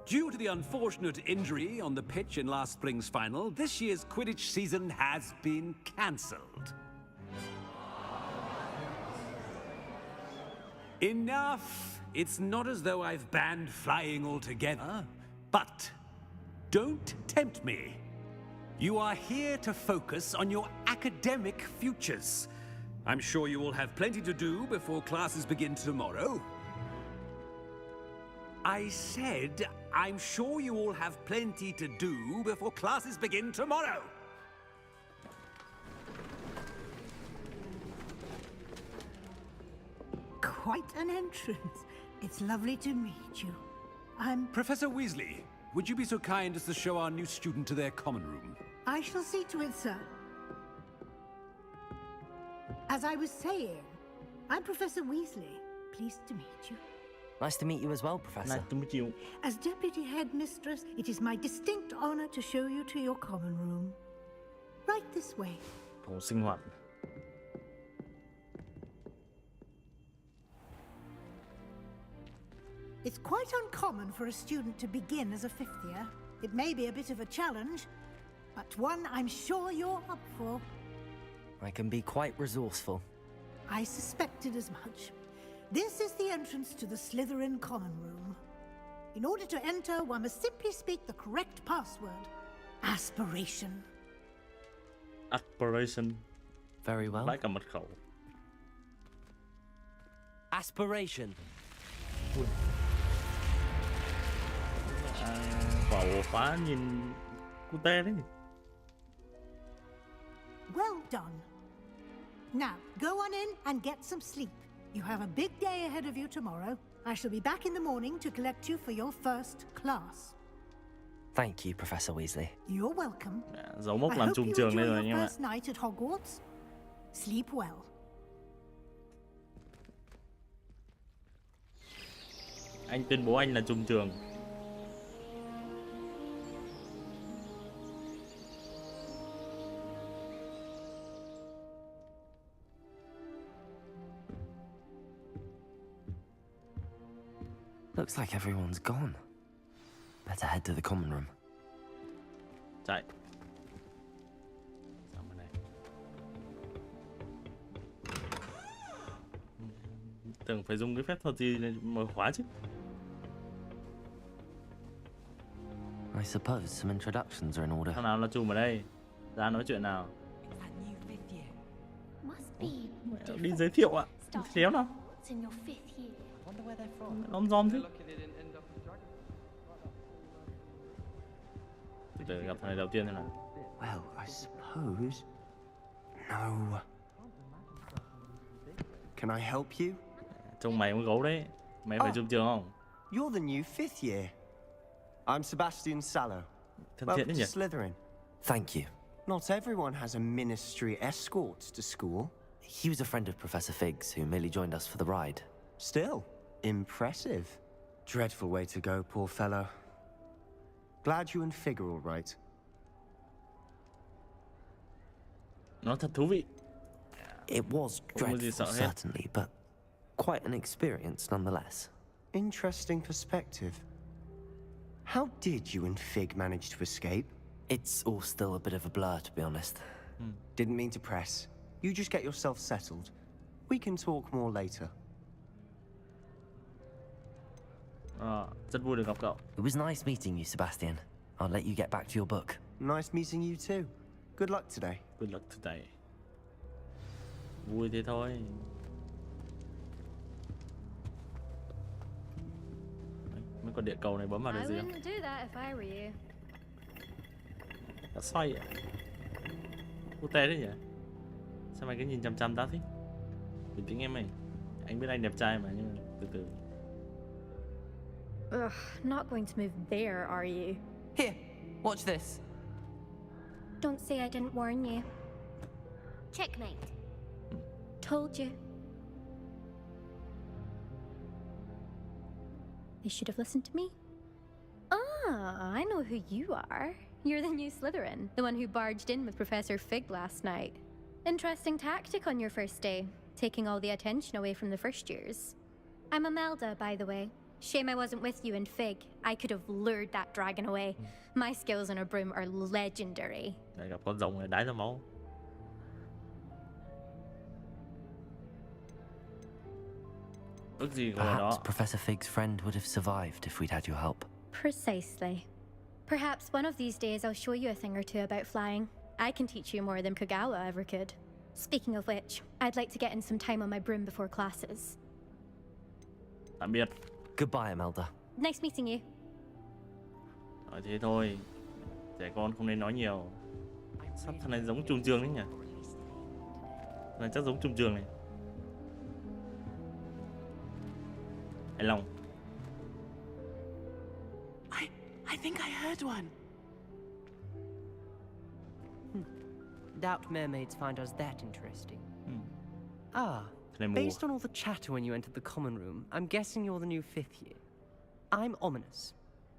Due to the unfortunate injury on the pitch in last spring's final, this year's Quidditch season has been cancelled. Enough! It's not as though I've banned flying altogether, but don't tempt me. You are here to focus on your academic futures. I'm sure you will have plenty to do before classes begin tomorrow. I said I'm sure you all have plenty to do before classes begin tomorrow. Quite an entrance. It's lovely to meet you. I'm... Professor Weasley, would you be so kind as to show our new student to their common room? I shall see to it, sir. As I was saying, I'm Professor Weasley. Pleased to meet you. Nice to meet you as well, Professor. Nice to meet you. As Deputy Headmistress, it is my distinct honor to show you to your common room. Right this way. Phòng sinh hoạt. It's quite uncommon for a student to begin as a fifth year. It may be a bit of a challenge, but one I'm sure you're up for. I can be quite resourceful. I suspected as much. This is the entrance to the Slytherin common room. In order to enter, one must simply speak the correct password. Aspiration. Aspiration. Very well. Lại cả mật khẩu. Aspiration. Quả ổ khóa nhìn cute đấy. Well done. Now, go on in and get some sleep. You have a big day ahead of you tomorrow. I shall be back in the morning to collect you for your first class. Thank you, Professor Weasley. You're welcome. Dấu mốc I làm hope trùm you trường đây enjoy rồi your anh em ạ. first night at Hogwarts. Sleep well. Anh tuyên bố anh là trùm trường. Looks like everyone's gone. Better head to the common room. Chạy. Sang bên này. Tưởng phải dùng cái phép thuật gì để mở khóa chứ. I suppose some introductions are in order. Thằng nào là trùm ở đây? Ra nói chuyện nào. Đi giới thiệu ạ. Khéo nào. Lom rom thế. Từ từ gặp thằng này đầu tiên thế nào. Well, I suppose. No. Can I help you? Trông mày cũng gấu đấy. Mày phải trùm trường không? You're the new fifth year. I'm Sebastian Sallow. Welcome to Slytherin. Thank you. Not everyone has a ministry escort to school. He was a friend of Professor Fig's who merely joined us for the ride. Still, impressive. Dreadful way to go, poor fellow. Glad you and Fig are all right. Nó thật thú vị. It was dreadful, certainly, but quite an experience nonetheless. Interesting perspective. How did you and Fig manage to escape? It's all still a bit of a blur, to be honest. Didn't mean to press. You just get yourself settled. We can talk more later. Rất vui được gặp cậu. It was nice meeting you, Sebastian. I'll let you get back to your book. Nice meeting you too. Good luck today. Good luck today. Vui thế thôi. Mấy con địa cầu này bấm vào được gì không? Đã xoay à? Cute đấy nhỉ? Sao mày cứ nhìn chăm chăm tao thế? Bình tĩnh em mày. Anh biết anh đẹp trai mà, nhưng mà từ từ. Ugh, not going to move there, are you? Here, watch this. Don't say I didn't warn you. Checkmate. Told you. They should have listened to me. Ah, I know who you are. You're the new Slytherin, the one who barged in with Professor Fig last night. Interesting tactic on your first day, taking all the attention away from the first years. I'm Imelda, by the way. Shame I wasn't with you in Fig. I could have lured that dragon away. My skills on a broom are legendary. Lại gặp con rồng này đái ra máu. Ước gì ngồi đó. Perhaps Professor Fig's friend would have survived if we'd had your help. Precisely. Perhaps one of these days I'll show you a thing or two about flying. I can teach you more than Kagawa ever could. Speaking of which, I'd like to get in some time on my broom before classes. Tạm biệt. Goodbye, Imelda. Nice meeting you. Nói thế thôi, trẻ con không nên nói nhiều. Sắp thằng này giống trùm trường đấy nhỉ? Thằng này chắc giống trùm trường này. Hài lòng. I think I heard one. Doubt mermaids find us that interesting. Based on all the chatter when you entered the common room, I'm guessing you're the new 5th year. I'm Ominous.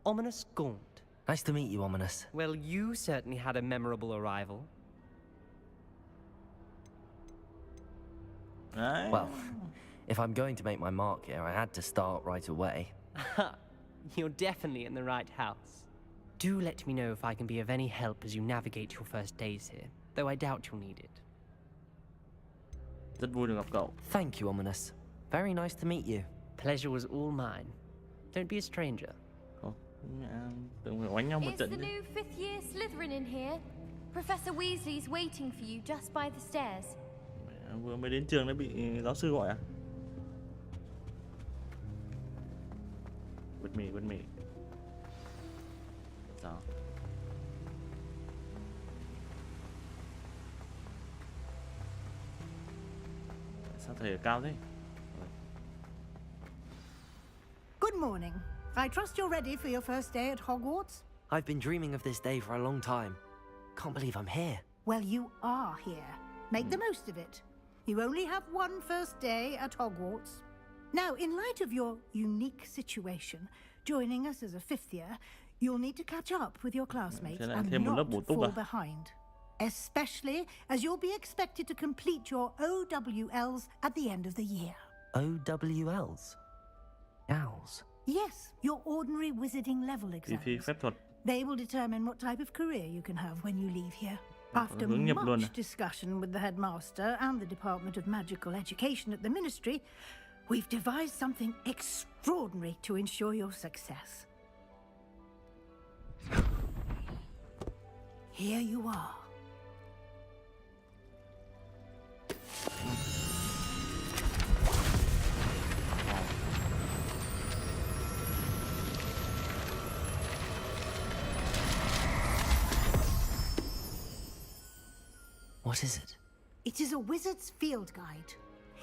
Ominous Gaunt. Nice to meet you, Ominous. Well, you certainly had a memorable arrival. Well, if I'm going to make my mark here, I had to start right away. You're definitely in the right house. Do let me know if I can be of any help as you navigate your first days here, though I doubt you'll need it. Rất vui được gặp cậu. Thank you, Ominous. Very nice to meet you. Pleasure was all mine. Don't be a stranger. Tưởng phải oánh nhau một Is trận the chứ. new 5th year Slytherin in here? Professor Weasley's waiting for you just by the stairs. Vừa mới đến trường đã bị giáo sư gọi à? Bật mì. Sao? Sao thầy ở cao thế? Good morning. I trust you're ready for your first day at Hogwarts? I've been dreaming of this day for a long time. Can't believe I'm here. Well, you are here. Make the most of it. You only have one first day at Hogwarts. Now, in light of your unique situation, joining us as a 5th year, you'll need to catch up with your classmates and not fall behind. Especially as you'll be expected to complete your OWLs at the end of the year. OWLs? Owls? Yes, your ordinary wizarding level exams. They will determine what type of career you can have when you leave here. After much discussion with the headmaster and the Department of Magical Education at the Ministry, we've devised something extraordinary to ensure your success. Here you are. What is it? It is a wizard's field guide.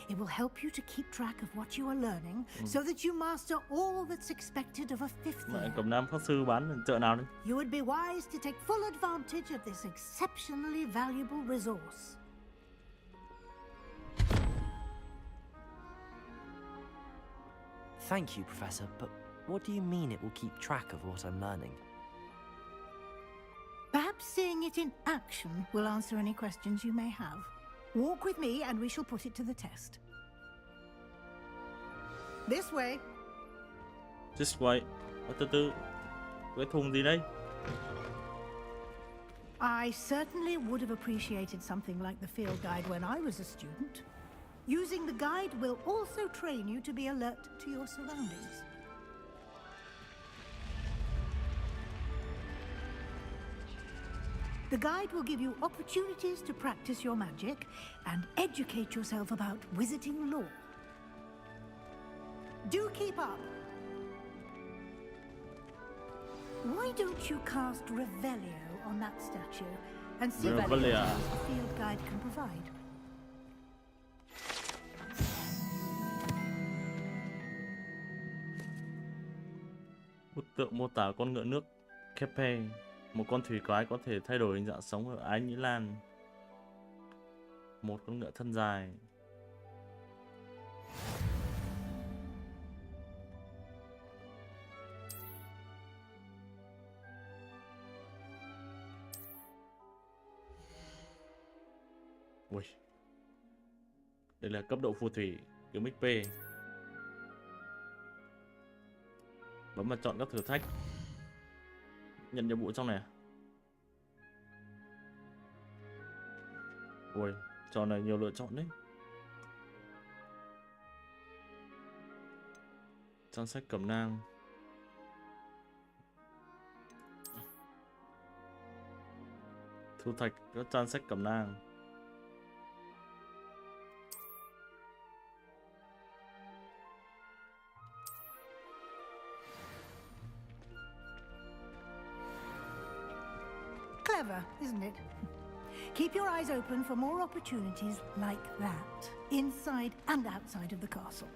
It will help you to keep track of what you are learning so that you master all that's expected of a 5th year. Cẩm nang pháp sư bán ở chợ nào đấy? You would be wise to take full advantage of this exceptionally valuable resource. Thank you, Professor, but what do you mean it will keep track of what I'm learning? Perhaps seeing it in action will answer any questions you may have. Walk with me and we shall put it to the test. This way. This way. Từ từ. Cái thùng gì đây? I certainly would have appreciated something like the field guide when I was a student. Using the guide will also train you to be alert to your surroundings. The guide will give you opportunities to practice your magic and educate yourself about wizarding lore. Do keep up. Why don't you cast Revelio on that statue and see what the field guide can provide? Bức tượng mô tả con ngựa nước Kepe, một con thủy quái có thể thay đổi hình dạng sống ở Ái Nhĩ Lan. Một con ngựa thân dài. Ui. Đây là cấp độ phù thủy, kiếm XP. Bấm vào chọn các thử thách. Nhận nhiệm vụ trong này. Ui, trò này nhiều lựa chọn đấy. Trang sách cẩm nang. Thu thạch các trang sách cẩm nang. clever, isn't it? Keep your eyes open for more opportunities like that, inside and outside of the castle.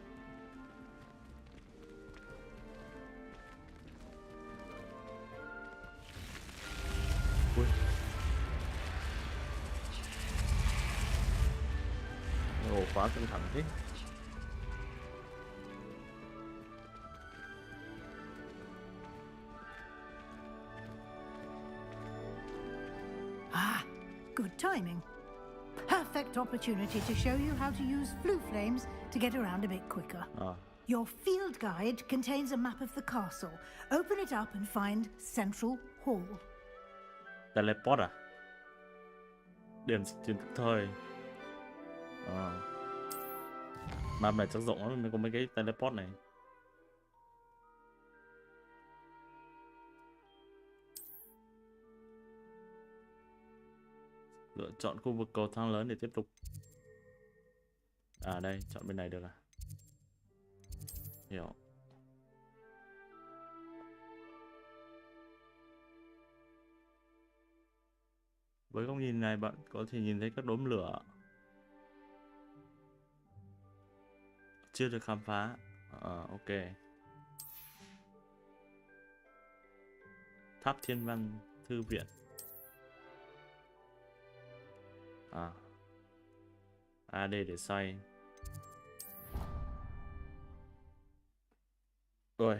Ui. Ồ, quá căng thẳng thế. Ah, good timing. Perfect opportunity to show you how to use flue flames to get around a bit quicker. Your field guide contains a map of the castle. Open it up and find Central Hall. Teleport à? Điểm truyền thực thời. Map này chắc rộng lắm mới có mấy cái teleport này. Lựa chọn khu vực cầu thang lớn để tiếp tục. À đây, chọn bên này được à? Hiểu. Với góc nhìn này bạn có thể nhìn thấy các đốm lửa chưa được khám phá. Ok. Tháp Thiên Văn Thư viện. AD để xoay. Rồi.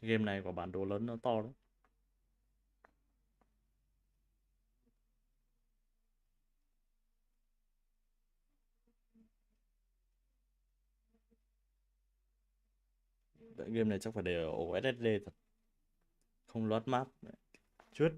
Game này có bản đồ lớn nó to đấy. Game này chắc phải để ở ổ SSD thật. Không load map. Chút.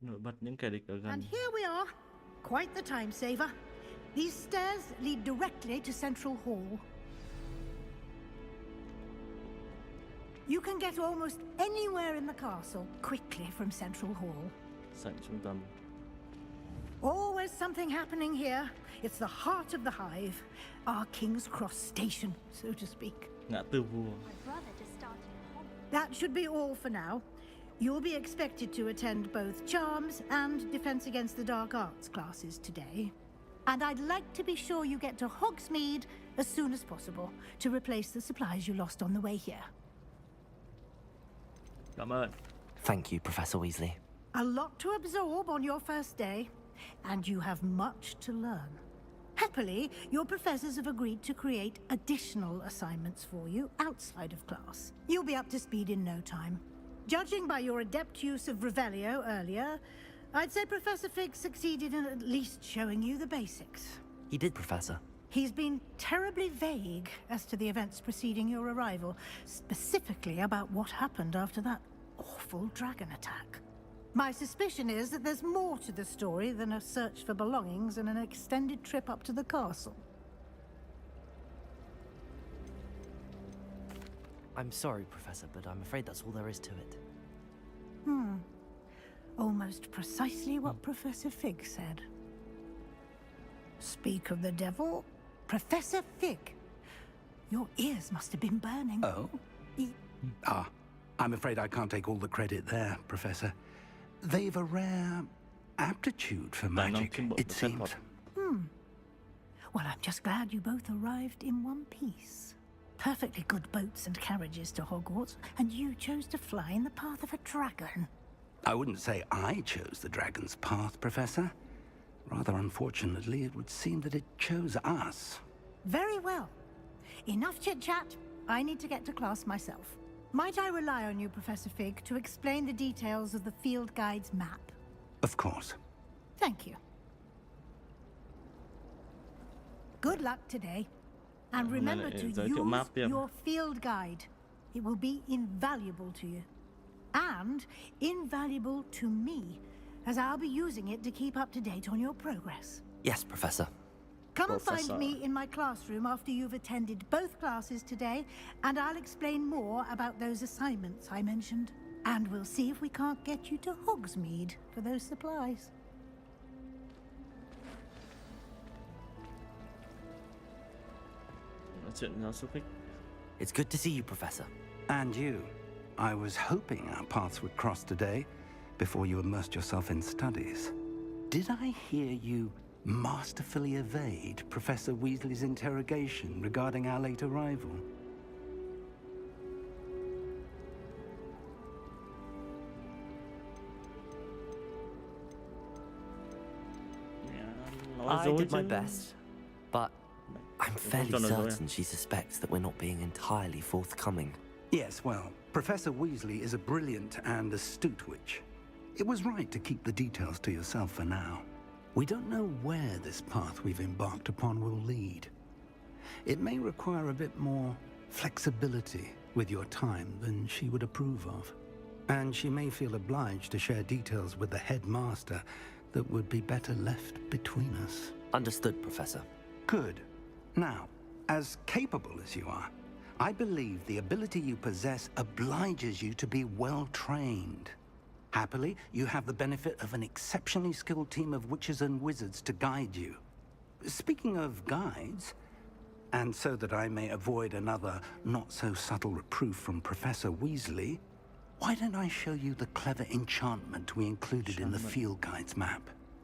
Nổi bật những kẻ địch ở gần. And here we are. Quite the time saver. These stairs lead directly to Central Hall. You can get almost anywhere in the castle quickly from Central Hall. Sảnh trung tâm. Always something happening here. It's the heart of the hive, our King's Cross station, so to speak. Ngã tư vua. That should be all for now. You'll be expected to attend both Charms and Defense Against the Dark Arts classes today. And I'd like to be sure you get to Hogsmeade as soon as possible to replace the supplies you lost on the way here. Cảm ơn. Thank you, Professor Weasley. A lot to absorb on your first day, and you have much to learn. Happily, your professors have agreed to create additional assignments for you outside of class. You'll be up to speed in no time. Judging by your adept use of Revelio earlier, I'd say Professor Fig succeeded in at least showing you the basics. He did, Professor. He's been terribly vague as to the events preceding your arrival, specifically about what happened after that awful dragon attack. My suspicion is that there's more to the story than a search for belongings and an extended trip up to the castle. I'm sorry, Professor, but I'm afraid that's all there is to it. Almost precisely what Professor Fig said. Speak of the devil, Professor Fig. Your ears must have been burning. Oh? I'm afraid I can't take all the credit there, Professor. They've a rare aptitude for magic, it seems. Well, I'm just glad you both arrived in one piece. Perfectly good boats and carriages to Hogwarts, and you chose to fly in the path of a dragon. I wouldn't say I chose the dragon's path, Professor. Rather unfortunately, it would seem that it chose us. Very well. Enough chit-chat. I need to get to class myself. Might I rely on you, Professor Fig, to explain the details of the field guide's map? Of course. Thank you. Good luck today. And remember to use your field guide. It will be invaluable to you. and invaluable to me, as I'll be using it to keep up to date on your progress. Yes, Professor. Come and find me in my classroom after you've attended both classes today, and I'll explain more about those assignments I mentioned. And we'll see if we can't get you to Hogsmeade for those supplies. It's good to see you, Professor. And you. I was hoping our paths would cross today, before you immersed yourself in studies. Did I hear you masterfully evade Professor Weasley's interrogation regarding our late arrival? I did my best, but I'm fairly certain she suspects that we're not being entirely forthcoming. Yes, well, Professor Weasley is a brilliant and astute witch. It was right to keep the details to yourself for now. We don't know where this path we've embarked upon will lead. It may require a bit more flexibility with your time than she would approve of. And she may feel obliged to share details with the headmaster that would be better left between us. Understood, Professor. Good. Now, as capable as you are, I believe the ability you possess obliges you to be well trained. Happily, you have the benefit of an exceptionally skilled team of witches and wizards to guide you. Speaking of guides, and so that I may avoid another not-so-subtle reproof from Professor Weasley, why don't I show you the clever enchantment we included in the field guide's map?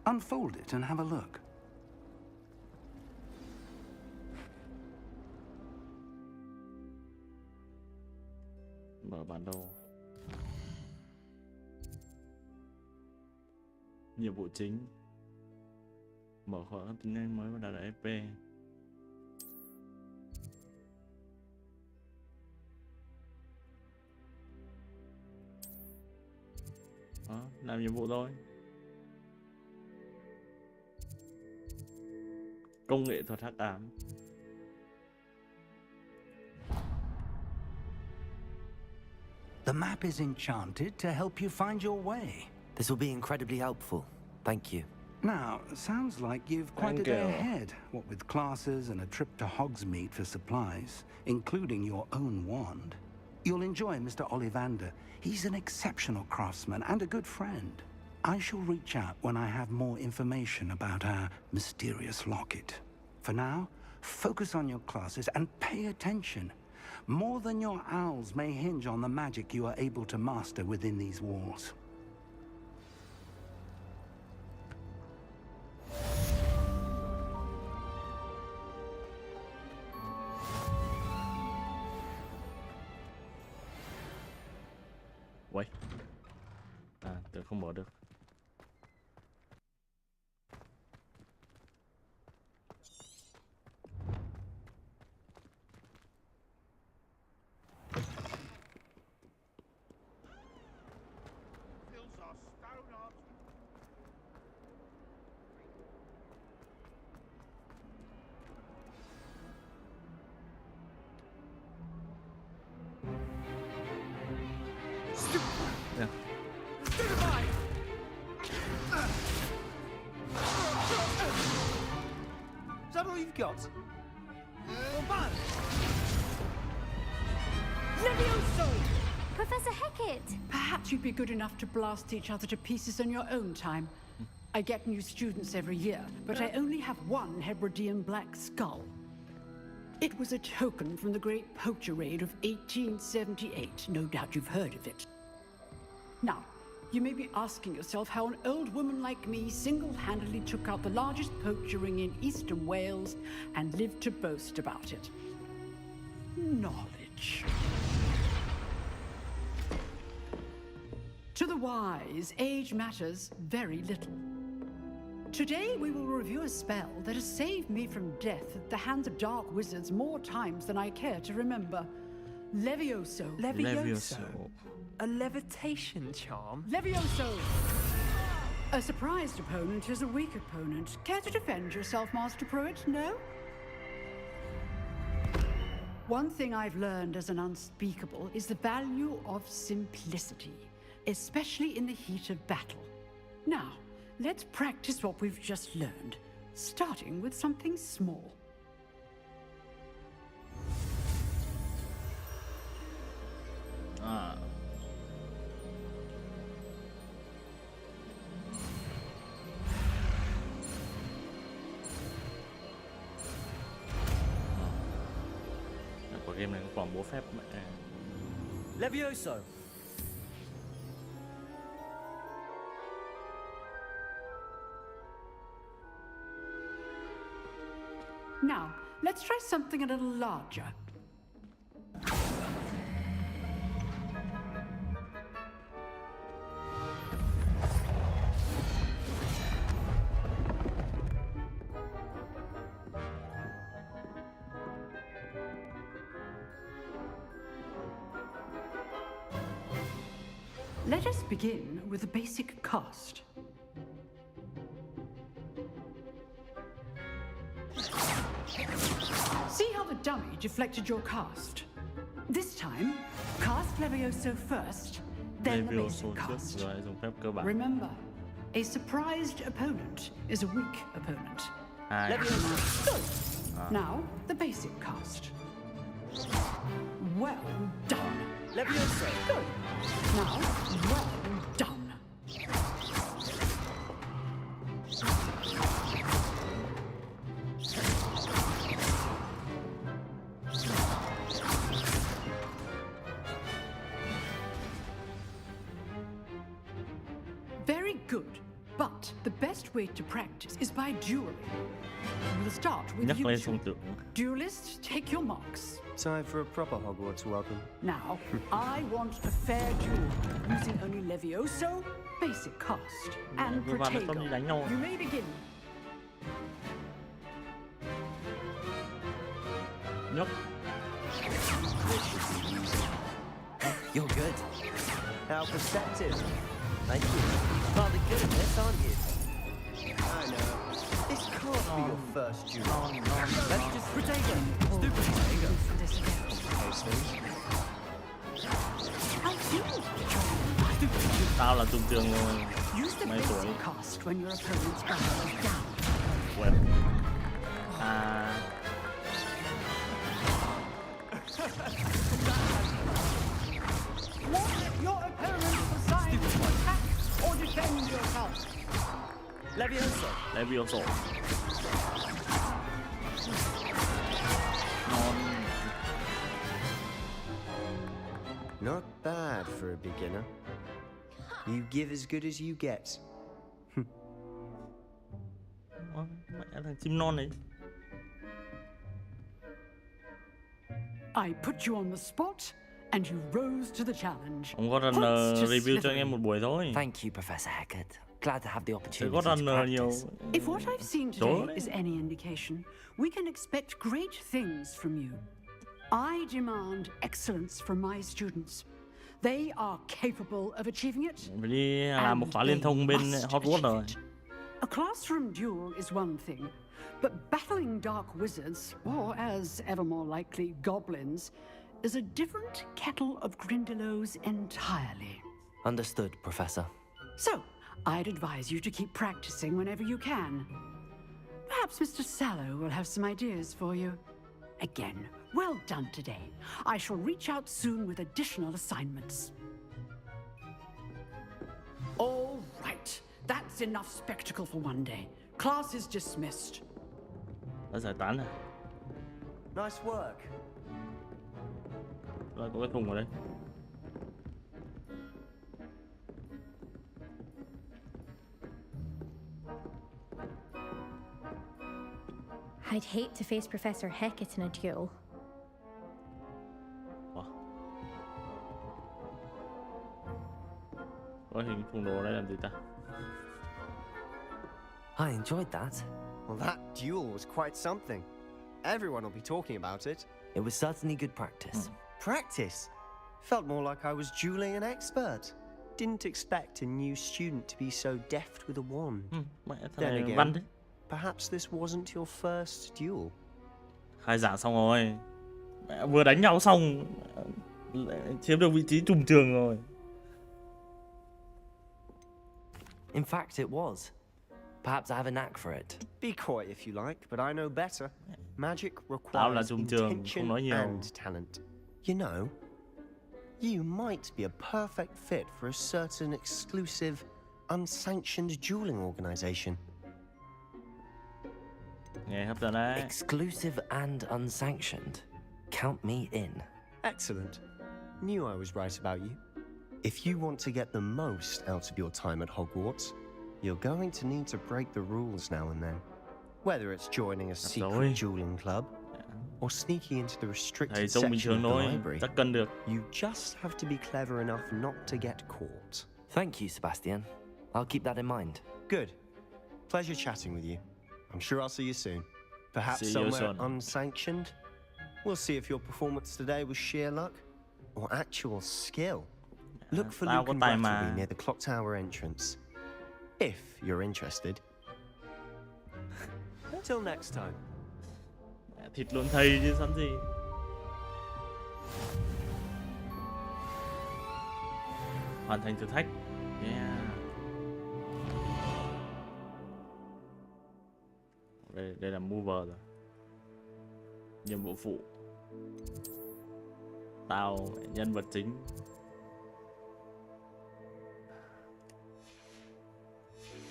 Unfold it and have a look. Mở bản đồ. Nhiệm vụ chính. Mở khóa tính năng mới và đặt FP. Đó, làm nhiệm vụ thôi. Công nghệ thuật hắc ám. The map is enchanted to help you find your way. This will be incredibly helpful. Thank you. Now, sounds like you've quite a day ahead, what with classes and a trip to Hogsmeade for supplies, including your own wand. You'll enjoy Mr. Ollivander. He's an exceptional craftsman and a good friend. I shall reach out when I have more information about our mysterious locket. For now, focus on your classes and pay attention. More than your owls may hinge on the magic you are able to master within these walls. Uầy. À, tưởng không mở được. Yeah. Is that all you've got? Well, Levioso! Professor Hecat! Perhaps you'd be good enough to blast each other to pieces in your own time. I get new students every year, but I only have one Hebridean black skull. It was a token from the Great Poacher Raid of 1878. No doubt you've heard of it. Now, you may be asking yourself how an old woman like me single-handedly took out the largest poacher ring in eastern Wales and lived to boast about it. Knowledge. To the wise, age matters very little. Today we will review a spell that has saved me from death at the hands of dark wizards more times than I care to remember. Levioso. Levioso? A levitation charm? Levioso! A surprised opponent is a weak opponent. Care to defend yourself, Master Pruitt? No? One thing I've learned as an unspeakable is the value of simplicity. especially in the heat of battle. Now, let's practice what we've just learned, starting with something small. Của game này có quảng bố phép mẹ. Levioso. Now, let's try something a little larger. Let us begin with a basic cast. See how the dummy deflected your cast? This time, cast Levioso first, then the basic cast. Remember, a surprised opponent is a weak opponent. Levioso. Now, the basic cast. Well done. Levioso. Good. Now, well done. Very good. But the best way to practice is by dueling. We'll start with you two. Duelists, take your marks. Time for a proper Hogwarts welcome. Now, I want a fair duel, using only Levioso, basic cast, and Protego. You may begin. Nope. You're good. How perceptive. Thank you. Rather good at this, aren't you? I know. This can't be your first duel. Let's just Protego. Stupid Protego. Tao là trùm trường rồi. Mấy tuổi. Quên. Want your opponent decide to attack or defend yourself. Levioso. Levioso. Not bad for a beginner. You give as good as you get. Mẹ thằng chim non đấy. I put you on the spot and you rose to the challenge. Ông có runner review cho anh em một buổi thôi. Thank you, Professor Hackett. Glad to have the opportunity có runner nhiều. If what I've seen today is any indication, we can expect great things from you. I demand excellence from my students. They are capable of achieving it. Phải đi làm một khóa liên thông bên Hogwarts rồi. A classroom duel is one thing, but battling dark wizards, or as ever more likely, goblins, is a different kettle of Grindylows entirely. Understood, Professor. So, I'd advise you to keep practicing whenever you can. Perhaps Mr. Sallow will have some ideas for you. Again, well done today. I shall reach out soon with additional assignments. All right. That's enough spectacle for one day. Class is dismissed. Đã giải tán rồi. Nice work. Rồi có cái thùng ở đây. I'd hate to face Professor Hackett in a duel. Có hình thùng đồ đây làm gì ta? I enjoyed that. Well, that duel was quite something. Everyone will be talking about it. It was certainly good practice. Practice? Felt more like I was dueling an expert. Didn't expect a new student to be so deft with a wand. Then again, perhaps this wasn't your first duel. Khai giảng xong rồi. Mẹ vừa đánh nhau xong chiếm được vị trí trùm trường rồi. In fact, it was. Perhaps I have a knack for it. Be quiet if you like, but I know better. Magic Tao là requires trùm trường, không intention nói nhiều. and talent. You know, you might be a perfect fit for a certain exclusive, unsanctioned dueling organization. Nghe hấp dẫn đấy. Exclusive and unsanctioned. Count me in. Excellent. Knew I was right about you. If you want to get the most out of your time at Hogwarts, you're going to need to break the rules now and then. Whether it's joining a secret dueling club or sneaking into the restricted section of the library, chắc cân được. you just have to be clever enough not to get caught. Thank you, Sebastian. I'll keep that in mind. Good. Pleasure chatting with you. I'm sure I'll see you soon. Perhaps See you somewhere soon. unsanctioned. We'll see if your performance today was sheer luck or actual skill. Look for Luke and Brattleby near the clock tower entrance. If you're interested. Till next time. Thịt luôn thầy chứ sẵn gì. Hoàn thành thử thách. Yeah. Đây là mover rồi. Nhiệm vụ phụ. Tao nhân vật chính.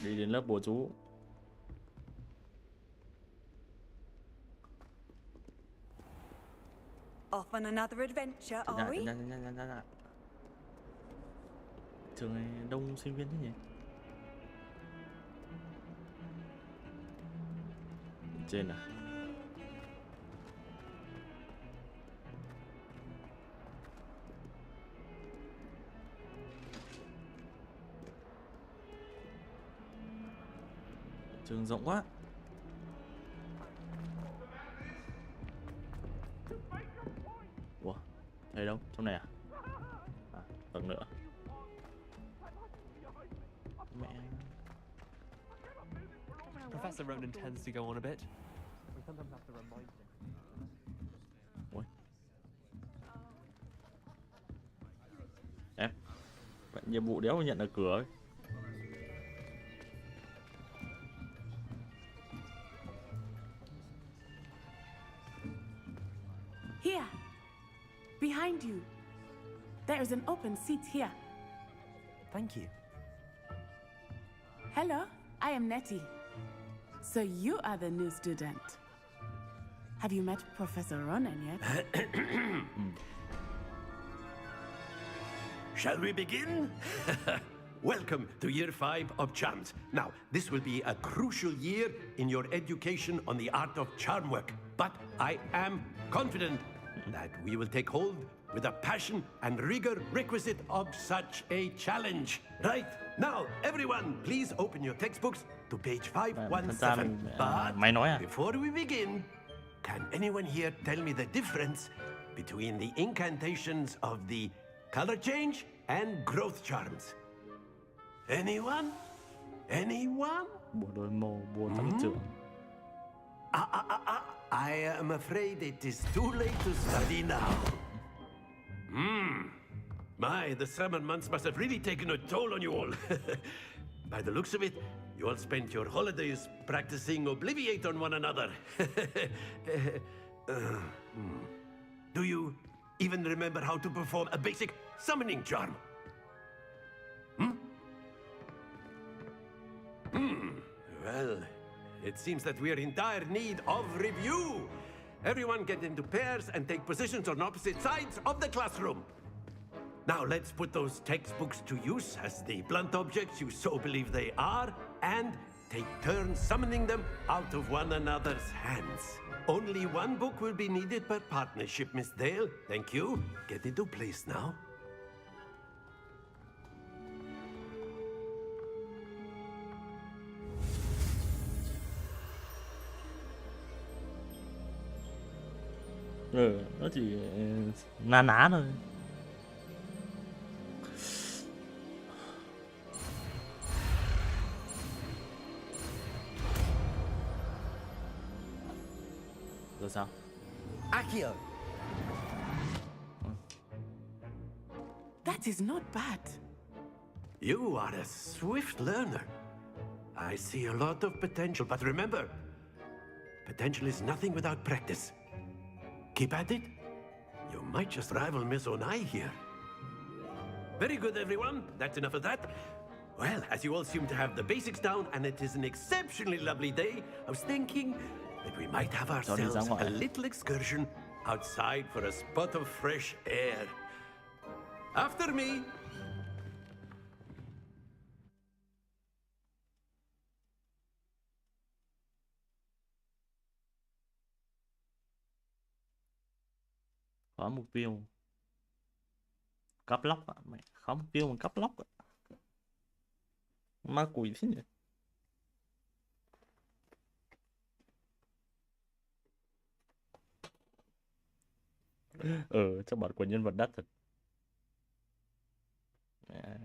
Đi đến lớp bùa chú. Off on another adventure, are we? Trường này đông sinh viên thế nhỉ? Trên à? Trường rộng quá. Ủa, thầy đâu? Trong này à? À, tầng nữa. Mẹ. Professor Ronan tends to go on a bit. We sometimes have to remind him. Ui. Em. Vậy nhiệm vụ đéo nhận ở cửa ấy. Here, behind you. There is an open seat here. Thank you. Hello, I am Nettie. So you are the new student. Have you met Professor Ronan yet? Shall we begin? Welcome to Year 5 of Charms. Now, this will be a crucial year in your education on the art of charm work. But I am confident that we will take hold with the passion and rigor requisite of such a challenge. Right, now, everyone, please open your textbooks to page 517. But before we begin, can anyone here tell me the difference between the incantations of the color change and growth charms? Anyone? Anyone? Bùa đôi màu, bùa tăng trưởng. I am afraid it is too late to study now. My, the summer months must have really taken a toll on you all. By the looks of it, you all spent your holidays practicing Obliviate on one another. Do you even remember how to perform a basic summoning charm? Well, it seems that we are in dire need of review. Everyone get into pairs and take positions on opposite sides of the classroom. Now let's put those textbooks to use as the blunt objects you so believe they are, and take turns summoning them out of one another's hands. Only one book will be needed per partnership, Miss Dale. Thank you. Get into place now. Nó chỉ na ná thôi. Rồi sao? Accio. That is not bad. You are a swift learner. I see a lot of potential, but remember, potential is nothing without practice. Keep at it. You might just rival Miss Onai here. Very good, everyone. That's enough of that. Well, as you all seem to have the basics down, and it is an exceptionally lovely day, I was thinking that we might have ourselves a little excursion outside for a spot of fresh air. After me. Có mục tiêu. Cắp lóc ạ. Mày khó mục tiêu mà cắp lóc ạ. Ma quỷ thế nhỉ? Chắc bản của nhân vật đắt thật.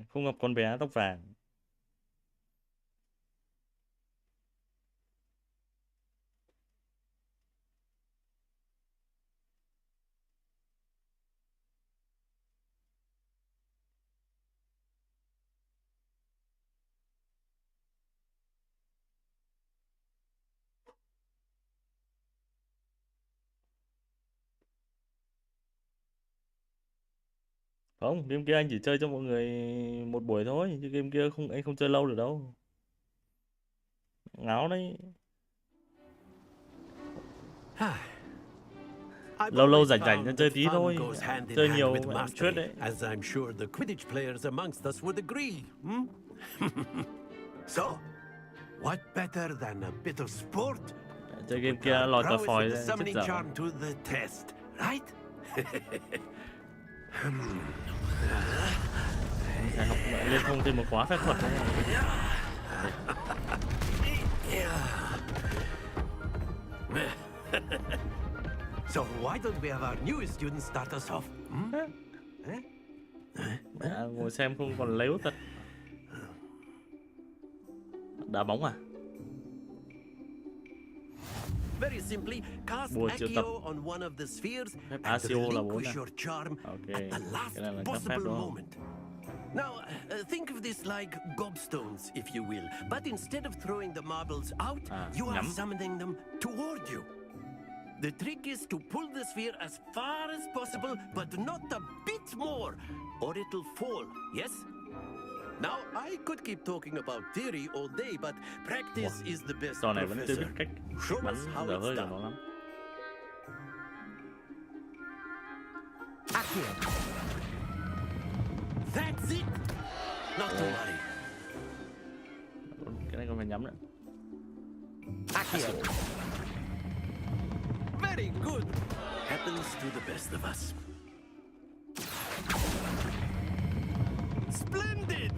Không gặp con bé tóc vàng. Không, game kia anh chỉ chơi cho mọi người một buổi thôi, chứ game kia anh không chơi lâu được đâu. Ngáo đấy. Lâu rảnh cho chơi tí thôi, chơi nhiều chết đấy. As I'm sure the Quidditch players amongst us would agree. So, what better than a bit of sport? Chơi game kia lòi tờ phòi ra chết dở. To the test, right? Phải học liên thông thêm một khóa phép thuật này. So why don't we have our newest student start us off? Ngồi xem không còn léo thật. Đá bóng à? Very simply, cast Accio on one of the spheres and relinquish your charm at the last possible moment. Now, think of this like gobstones, if you will. But instead of throwing the marbles out, you are summoning them toward you. The trick is to pull the sphere as far as possible, but not a bit more, or it'll fall, yes? Now, I could keep talking about theory all day, but practice is the best professor. Show us how it's done. That's it! Not to worry. Cái này còn phải nhắm nữa. Very good. Happens to the best of us. Splendid.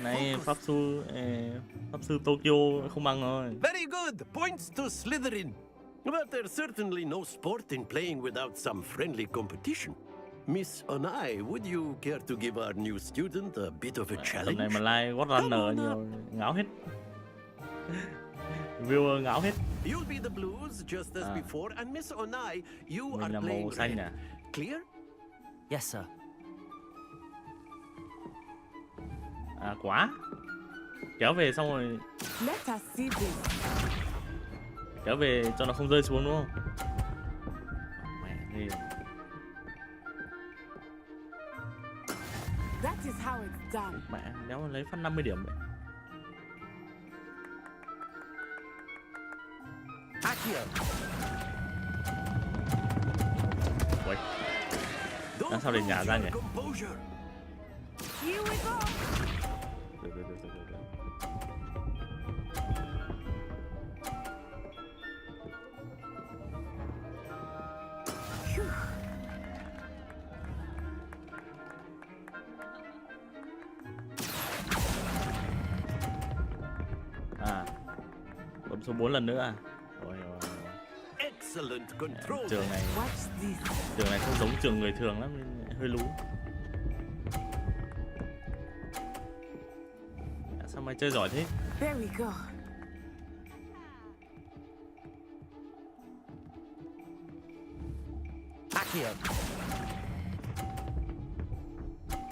Này pháp sư Tokyo không bằng rồi. Very good. Points to Slytherin. But there's certainly no sport in playing without some friendly competition. Miss Onai, would you care to give our new student a bit of a challenge? Tầm này mà like What Runner nhiều ngáo hết. Viewer ngáo hết. You'll be the blues just as before, and Miss Onai, you are playing red. Clear? Yes, sir. Quá. Kéo về xong rồi. Kéo về cho nó không rơi xuống đúng không? Mẹ đi. That is how it's done. Mẹ, đéo lấy phát 50 điểm vậy. Ui. Làm sao để nhả ra nhỉ? Bấm số 4 lần nữa à? Rồi. Trường này không giống trường người thường lắm nên hơi lú. Sao mày chơi giỏi thế? There we go.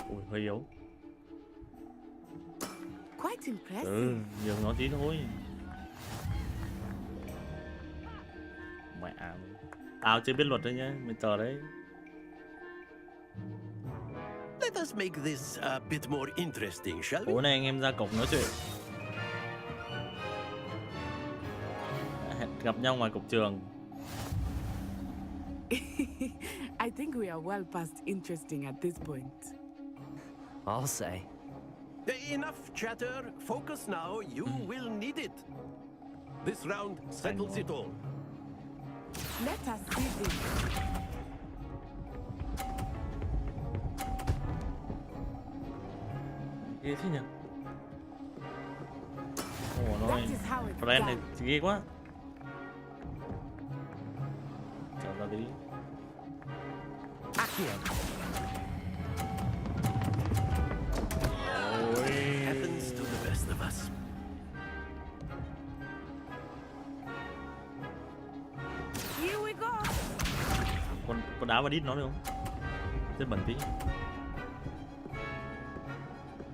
Ui, hơi yếu. Quite impressive. Nhường nó tí thôi. Mẹ, tao chưa biết luật đấy nhá, mày chờ đấy. Let us make this a bit more interesting, shall we? Tối nay anh em ra cổng nói chuyện. Hẹn gặp nhau ngoài cổng trường. I think we are well past interesting at this point. I'll say. Enough chatter. Focus now. You will need it. This round settles it all. Let us see this. Ghê thế nhỉ? Ồ nó friend này ghê quá. Chờ ra tí. Happens to the best of us. Here we go. Con đá vào đít nó được không? Rất bẩn tí.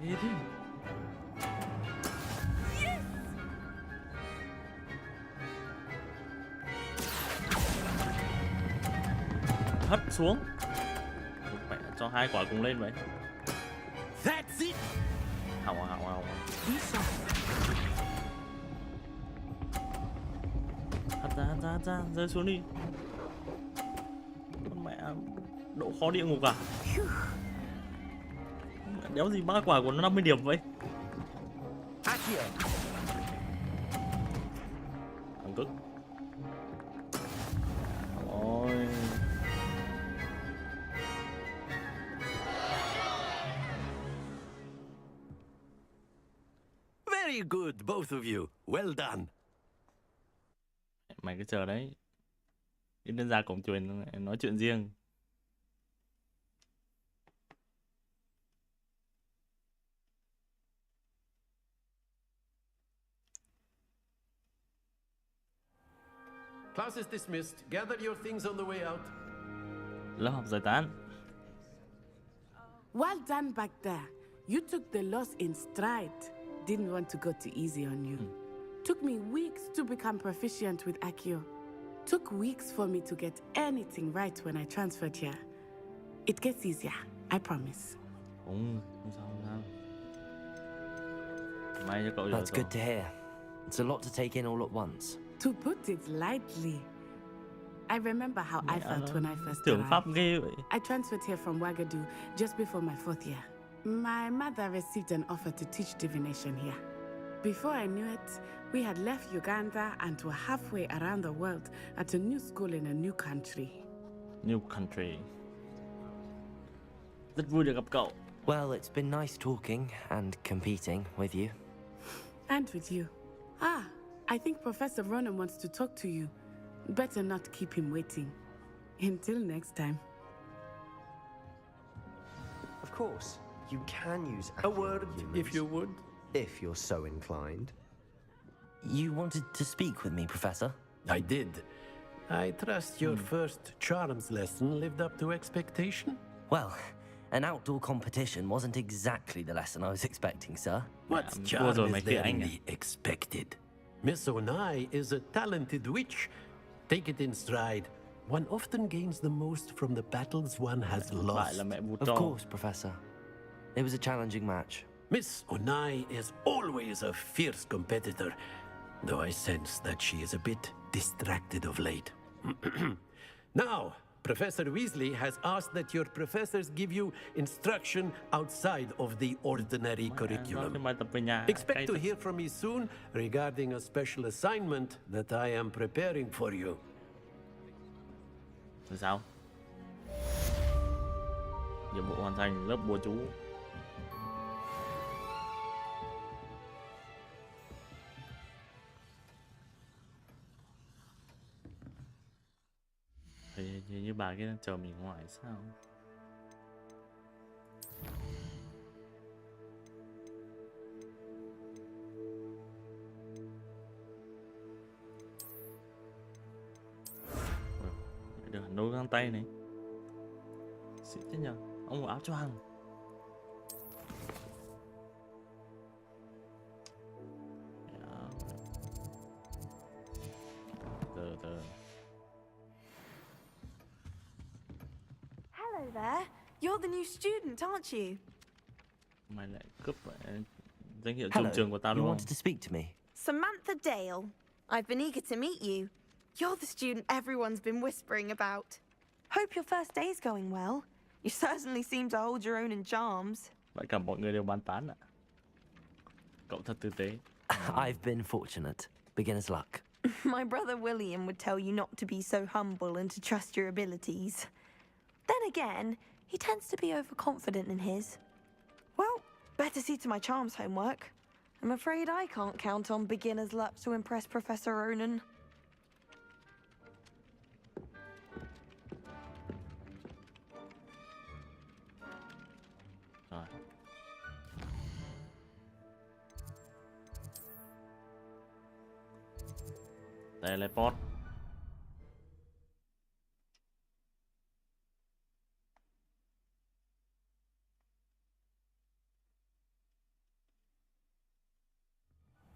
Ghê thế. Hất xuống. Mẹ cho hai quả cùng lên vậy. That's it. Hỏng. Hất ra, rơi xuống đi. Con mẹ, độ khó địa ngục à? Đéo gì 3 quả của nó 50 điểm vậy? Thằng cức. Ôi. Very good, both of you. Well done. Mày cứ chờ đấy. Đến ra cổng trường nói chuyện riêng. Class is dismissed. Gather your things on the way out. Lớp học giải tán. Well done back there. You took the loss in stride. Didn't want to go too easy on you. Took me weeks to become proficient with Accio. Took weeks for me to get anything right when I transferred here. It gets easier, I promise. Không sao. May cho cậu. That's good to hear. It's a lot to take in all at once. To put it lightly, I remember how I felt when I first Tưởng Pháp arrived. ghê vậy. I transferred here from Ouagadougou just before my 4th year. My mother received an offer to teach divination here. Before I knew it, we had left Uganda and were halfway around the world at a new school in a new country. New country. Rất vui được gặp cậu. Well, it's been nice talking and competing with you. And with you. I think Professor Ronan wants to talk to you. Better not keep him waiting. Until next time. Of course, you can use a word if you would. If you're so inclined. You wanted to speak with me, Professor? I did. I trust your first charms lesson lived up to expectation? Well, an outdoor competition wasn't exactly the lesson I was expecting, sir. What charm is there in the expected? Miss Onai is a talented witch. Take it in stride. One often gains the most from the battles one has lost. Of course, Professor. It was a challenging match. Miss Onai is always a fierce competitor, though I sense that she is a bit distracted of late. Now, Professor Weasley has asked that your professors give you instruction outside of the ordinary curriculum. Expect to hear from me soon regarding a special assignment that I am preparing for you. Sao? Nhiệm vụ hoàn thành, lớp bùa chú. Thì như bà kia đang chờ mình ngoài sao? Được nối găng tay này. Xịn thế nhờ. Ông mặc áo choàng. từ. Hello there. You're the new student, aren't you? Mày lại cướp danh hiệu trùm trường của tao đúng You không? wanted to speak to me? Samantha Dale. I've been eager to meet you. You're the student everyone's been whispering about. Hope your first day's going well. You certainly seem to hold your own in charms. Vậy cả mọi người đều bán tán ạ. Cậu thật tử tế. I've been fortunate. Beginner's luck. My brother William would tell you not to be so humble and to trust your abilities. Then again, he tends to be overconfident in his. Well, better see to my charms homework. I'm afraid I can't count on beginner's luck to impress Professor Ronan. Rồi. Teleport.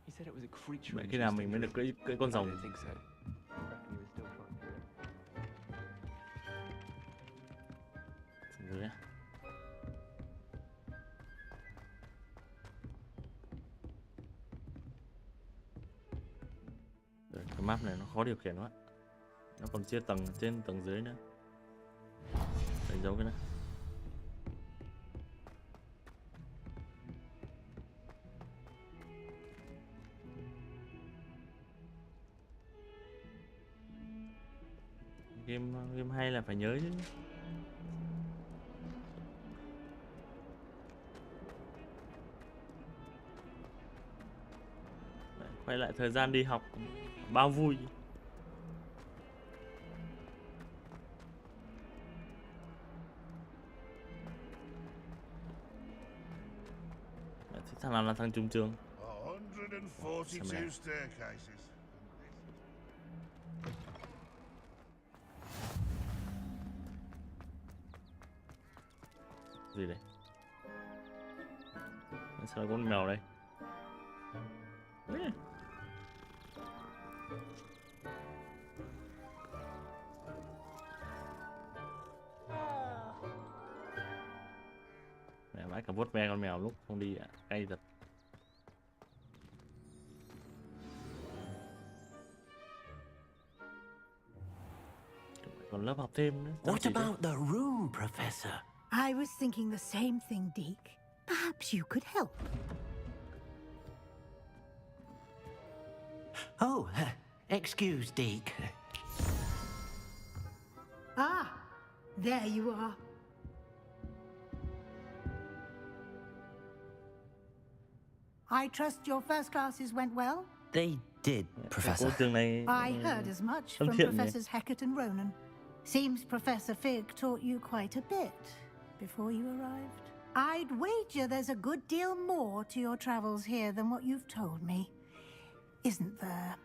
He said it was a creature. Vậy khi nào mình mới được cưỡi con rồng? Dưới á. Rồi, cái map này nó khó điều khiển quá. Nó còn chia tầng trên tầng dưới nữa. Đánh dấu cái này. Game hay là phải nhớ chứ. Đấy, quay lại thời gian đi học bao vui. Đấy, thì thằng nào là thằng trùm trường? 142 staircases. Gì đây? Sao là con mèo đây? Mẹ vãi cả vuốt ve con mèo lúc không đi ạ, cay thật. Còn lớp học thêm nữa. What about the room, Professor? I was thinking the same thing, Deke. Perhaps you could help. Oh, excuse, Deke. Ah, there you are. I trust your first classes went well? They did, Professor. I heard as much from Professors Hecat and Ronan. Seems Professor Fig taught you quite a bit before you arrived. I'd wager there's a good deal more to your travels here than what you've told me, isn't there?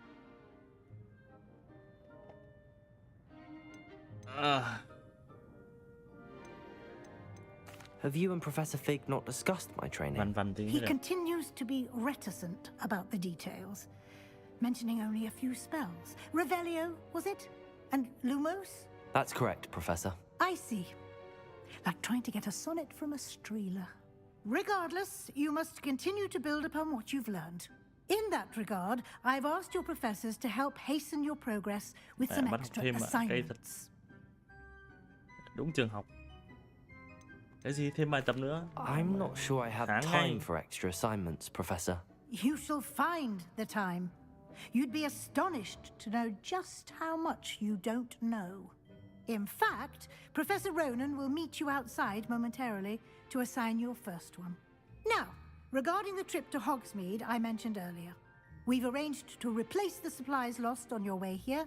Have you and Professor Fig not discussed my training? He continues to be reticent about the details, mentioning only a few spells. Revelio, was it? And Lumos? That's correct, Professor. I see. Like trying to get a sonnet from a streeler. Regardless, you must continue to build upon what you've learned. In that regard, I've asked your professors to help hasten your progress with some extra assignments. Đúng trường học. Cái gì thêm bài tập nữa? I'm not sure I have time for extra assignments, Professor. You shall find the time. You'd be astonished to know just how much you don't know. In fact, Professor Ronan will meet you outside momentarily to assign your first one. Now, regarding the trip to Hogsmeade I mentioned earlier, we've arranged to replace the supplies lost on your way here,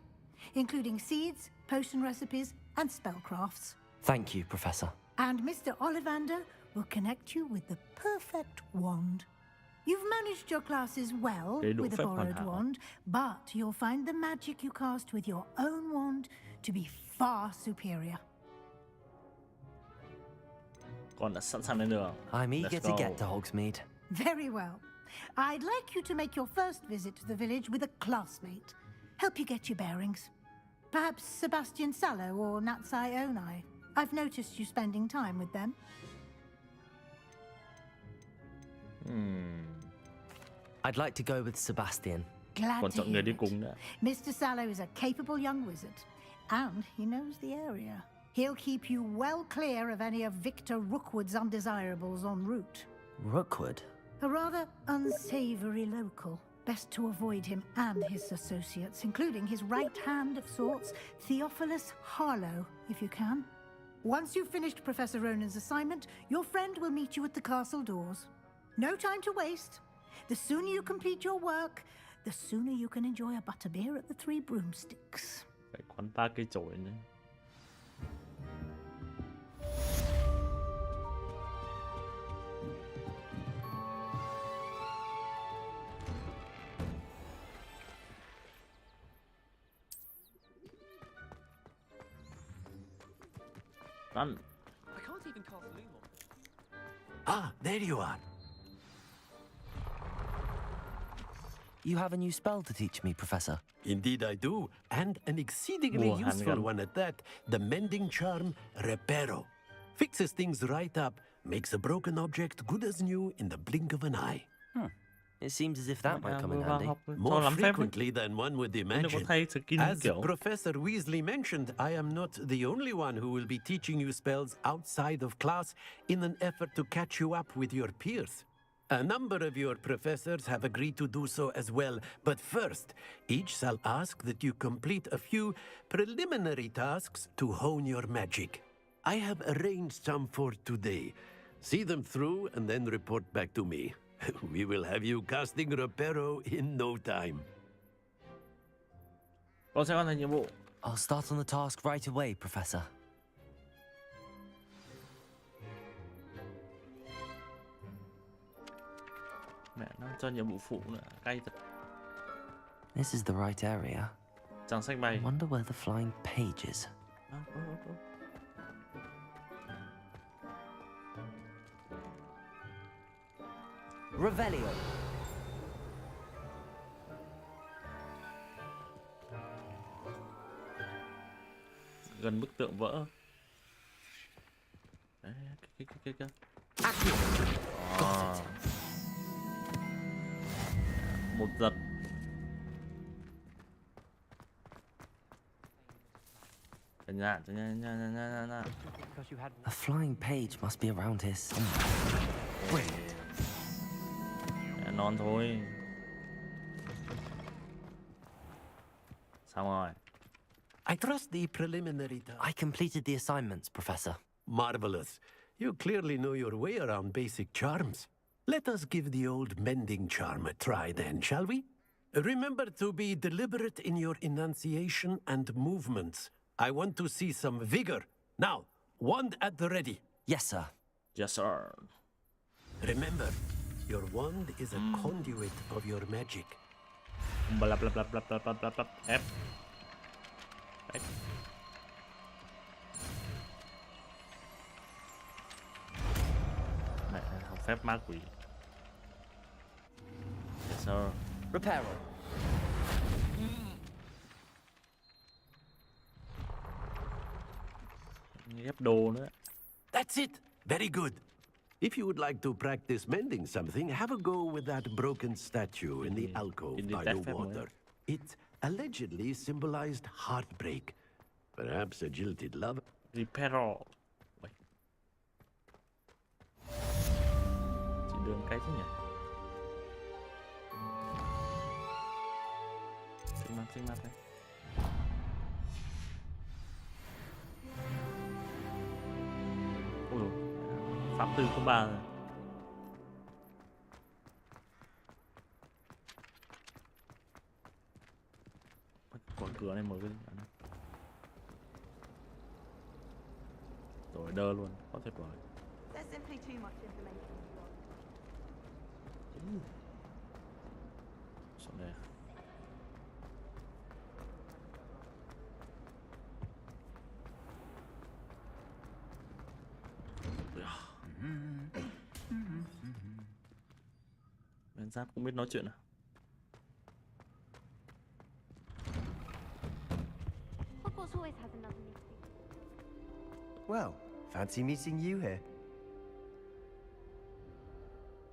including seeds, potion recipes, and spellcrafts. Thank you, Professor. And Mr. Ollivander will connect you with the perfect wand. You've managed your classes well with a borrowed wand, but you'll find the magic you cast with your own wand to be far superior. Con đã sẵn sàng lên đường. I'm eager to get to Hogsmeade. Very well. I'd like you to make your first visit to the village with a classmate. help you get your bearings. Perhaps Sebastian Sallow or Natsai Onai. I've noticed you spending time with them. I'd like to go with Sebastian. Glad to hear it. Mr. Sallow is a capable young wizard, and he knows the area. He'll keep you well clear of any of Victor Rookwood's undesirables en route. Rookwood? A rather unsavory local. Best to avoid him and his associates, including his right hand of sorts, Theophilus Harlow, if you can. Once you've finished Professor Ronan's assignment, your friend will meet you at the castle doors. No time to waste. The sooner you complete your work, the sooner you can enjoy a butterbeer at the Three Broomsticks. Phải quán 3 cây chổi nữa. Run. I can't even cast Loom on. Ah, there you are. You have a new spell to teach me, Professor. Indeed I do, and an exceedingly useful one at that. The mending charm, Reparo. Fixes things right up, makes a broken object good as new in the blink of an eye. It seems as if that might come in handy. More frequently than one would imagine. As Professor Weasley mentioned, I am not the only one who will be teaching you spells outside of class in an effort to catch you up with your peers. A number of your professors have agreed to do so as well, but first, each shall ask that you complete a few preliminary tasks to hone your magic. I have arranged some for today. See them through and then report back to me. We will have you casting Reparo in no time. Con sẽ hoàn thành nhiệm vụ. I'll start on the task right away, Professor. Mẹ nó cho nhiệm vụ phụ nữa, cay thật. This is the right area. Trang sách bay. I wonder where the flying page is. Revelio. Gần bức tượng vỡ. Đấy, cái. Một giật. Nha. A flying page must be around here somewhere. Wait. Non thôi. Xong rồi. I trust the preliminary I completed the assignments, Professor. Marvelous. You clearly know your way around basic charms. Let us give the old mending charm a try then, shall we? Remember to be deliberate in your enunciation and movements. I want to see some vigor. Now, wand at the ready. Yes, sir. Yes, sir. Remember, your wand is a conduit of your magic. Blah, blah, blah, blah, blah, blah, blah, blah. F. Đấy. Mẹ, học phép ma quỷ. Yes, sir. Reparo. Ghép đồ nữa. That's it. Very good. If you would like to practice mending something, have a go with that broken statue in the alcove by the water. It allegedly symbolized heartbreak. Perhaps a jilted love. Reparo. Chỉ đường cái chứ nhỉ? Xinh mặt đây. Ôi dồi, pháp tư có 3 rồi. Có cửa này mở cái rồi đơ luôn, có tuyệt vời. There's simply too much information. Xong đây. Ben Giáp cũng biết nói chuyện à? Hogwarts always has another meeting. Well, fancy meeting you here.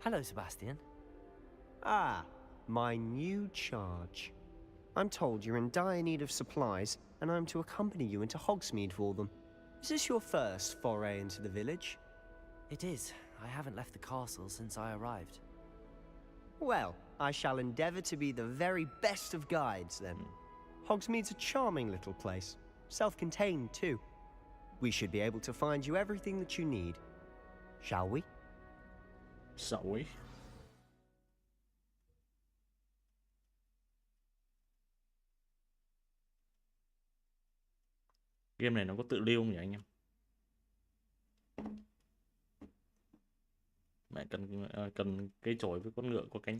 Hello, Sebastian. Ah, my new charge. I'm told you're in dire need of supplies, and I'm to accompany you into Hogsmeade for them. Is this your first foray into the village? It is. I haven't left the castle since I arrived. Well, I shall endeavour to be the very best of guides, then. Hogsmeade's a charming little place. Self-contained, too. We should be able to find you everything that you need. Shall we? Shall we? Game này nó có tự lưu không nhỉ anh em? Mẹ cần cây chổi với con ngựa có cánh.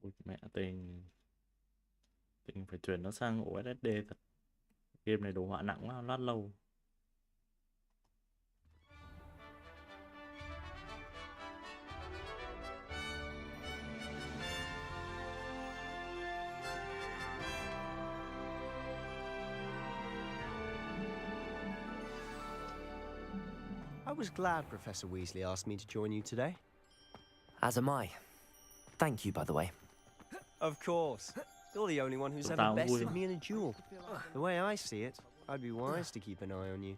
Ui, mẹ tiền phải chuyển nó sang ổ SSD thật. Game này đồ họa nặng quá, lát lâu. I was glad Professor Weasley asked me to join you today. As am I. Thank you, by the way. Of course. You're the only one who's ever bested me in a duel. The way I see it, I'd be wise to keep an eye on you.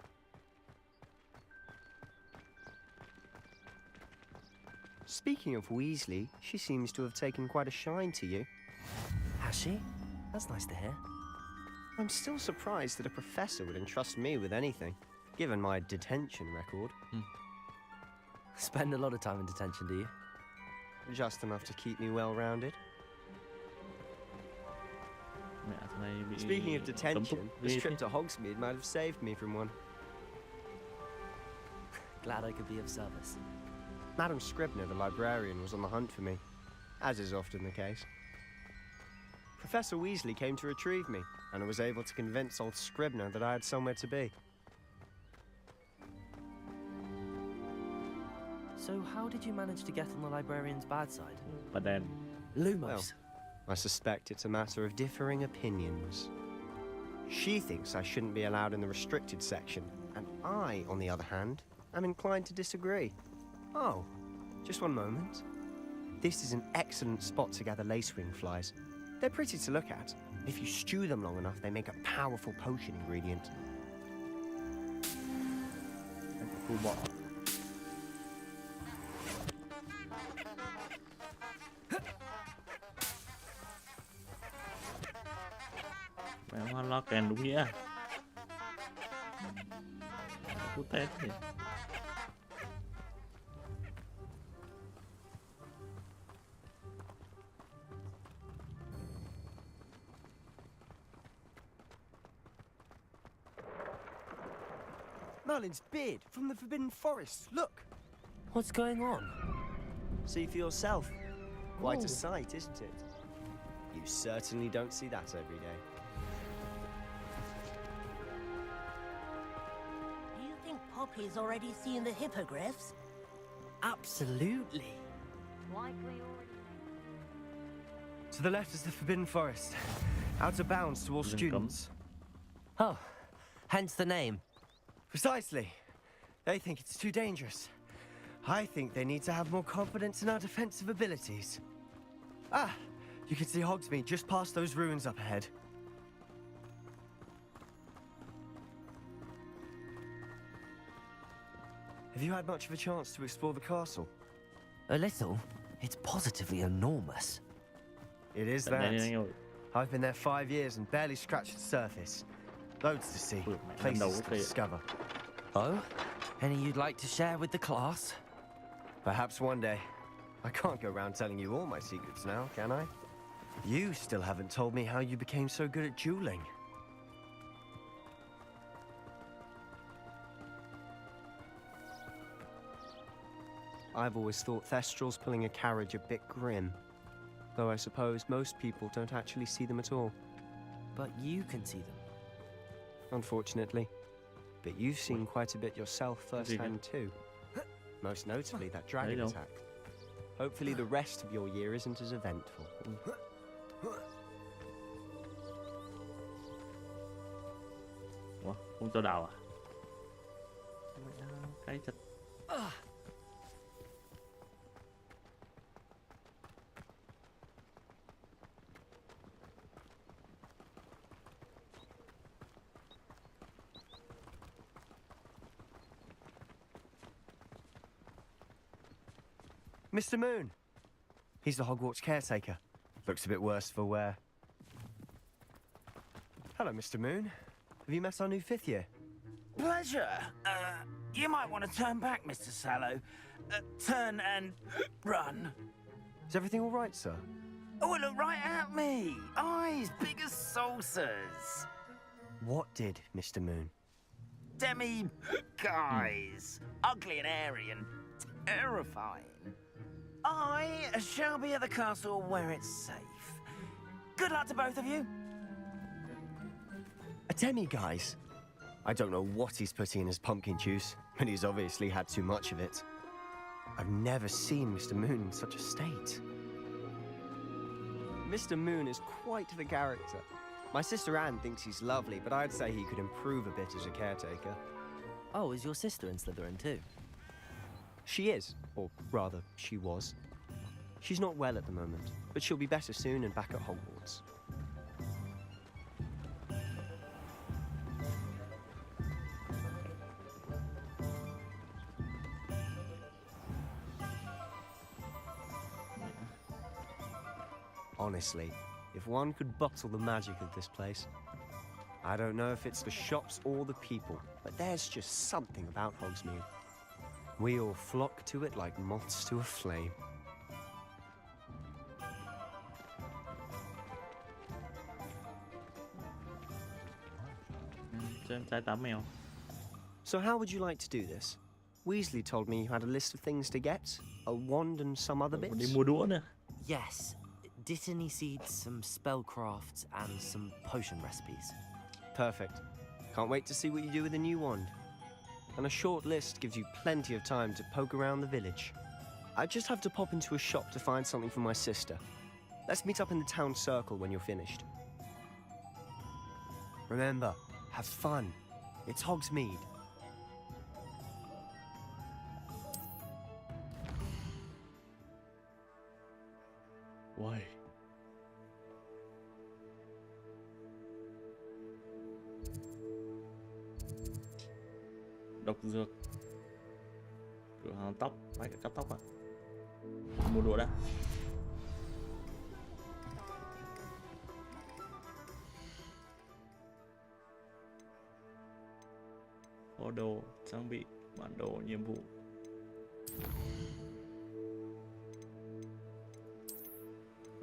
Speaking of Weasley, she seems to have taken quite a shine to you. Has she? That's nice to hear. I'm still surprised that a professor would entrust me with anything, given my detention record. Spend a lot of time in detention, do you? Just enough to keep me well-rounded. Speaking of detention, this trip to Hogsmeade might have saved me from one. Glad I could be of service. Madam Scribner, the librarian, was on the hunt for me, as is often the case. Professor Weasley came to retrieve me, and I was able to convince old Scribner that I had somewhere to be. So how did you manage to get on the librarian's bad side? But then... Lumos. Well, I suspect it's a matter of differing opinions. She thinks I shouldn't be allowed in the restricted section, and I, on the other hand, am inclined to disagree. Oh, just one moment. This is an excellent spot to gather lacewing flies. They're pretty to look at. If you stew them long enough, they make a powerful potion ingredient. Mẹ hoa lo kèn đúng nghĩa. Cú tét thì. Merlin's beard from the Forbidden Forest. Look. What's going on? See for yourself. Quite a sight, isn't it? You certainly don't see that every day. Do you think Poppy's already seen the hippogriffs? Absolutely. Likely already. To the left is the Forbidden Forest. Out of bounds to all students. Oh, hence the name. Precisely. They think it's too dangerous. I think they need to have more confidence in our defensive abilities. Ah, you can see Hogsmeade just past those ruins up ahead. Have you had much of a chance to explore the castle? A little. It's positively enormous. It is that. I've been there 5 years and barely scratched the surface. Loads to see, places to discover. Oh? Any you'd like to share with the class? Perhaps one day. I can't go around telling you all my secrets now, can I? You still haven't told me how you became so good at dueling. I've always thought Thestrals pulling a carriage a bit grim, though I suppose most people don't actually see them at all. But you can see them. Unfortunately. But you've seen quite a bit yourself firsthand too. Most notably that dragon attack. Hopefully the rest of your year isn't as eventful. Ủa, không cho đào à? Cái thật. Mr. Moon! He's the Hogwarts caretaker. Looks a bit worse for wear. Hello, Mr. Moon. Have you met our new 5th year? Pleasure. You might want to turn back, Mr. Sallow. Turn and run. Is everything all right, sir? Oh, look right at me. Eyes big as saucers. What did, Mr. Moon? Guys. Ugly and airy and terrifying. I shall be at the castle where it's safe. Good luck to both of you. A demi-guise? I don't know what he's putting in his pumpkin juice, but he's obviously had too much of it. I've never seen Mr. Moon in such a state. Mr. Moon is quite the character. My sister Anne thinks he's lovely, but I'd say he could improve a bit as a caretaker. Oh, is your sister in Slytherin too? She is, or rather, she was. She's not well at the moment, but she'll be better soon and back at Hogwarts. Honestly, if one could bottle the magic of this place, I don't know if it's the shops or the people, but there's just something about Hogsmeade. We all flock to it like moths to a flame. So how would you like to do this? Weasley told me you had a list of things to get, a wand and some other bits. Yes. Dittany seeds, some spellcrafts, and some potion recipes. Perfect. Can't wait to see what you do with the new wand. And a short list gives you plenty of time to poke around the village. I just have to pop into a shop to find something for my sister. Let's meet up in the town circle when you're finished. Remember, have fun. It's Hogsmeade. Why? Độc dược. Cửa hàng tóc, phải cắt tóc à? Mua đồ đã. Kho đồ, trang bị, bản đồ, nhiệm vụ.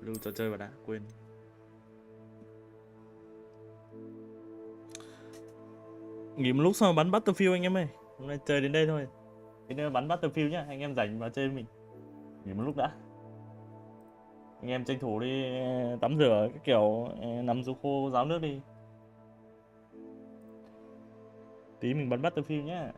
Lưu trò chơi vào đã, quên. Nghỉ một lúc xong bắn Battlefield anh em ơi. Hôm nay chơi đến đây thôi. Thế nên bắn Battlefield nhá, anh em rảnh vào chơi với mình. Nghỉ một lúc đã. Anh em tranh thủ đi tắm rửa cái kiểu nằm xuống khô ráo nước đi. Tí mình bắn Battlefield nhá.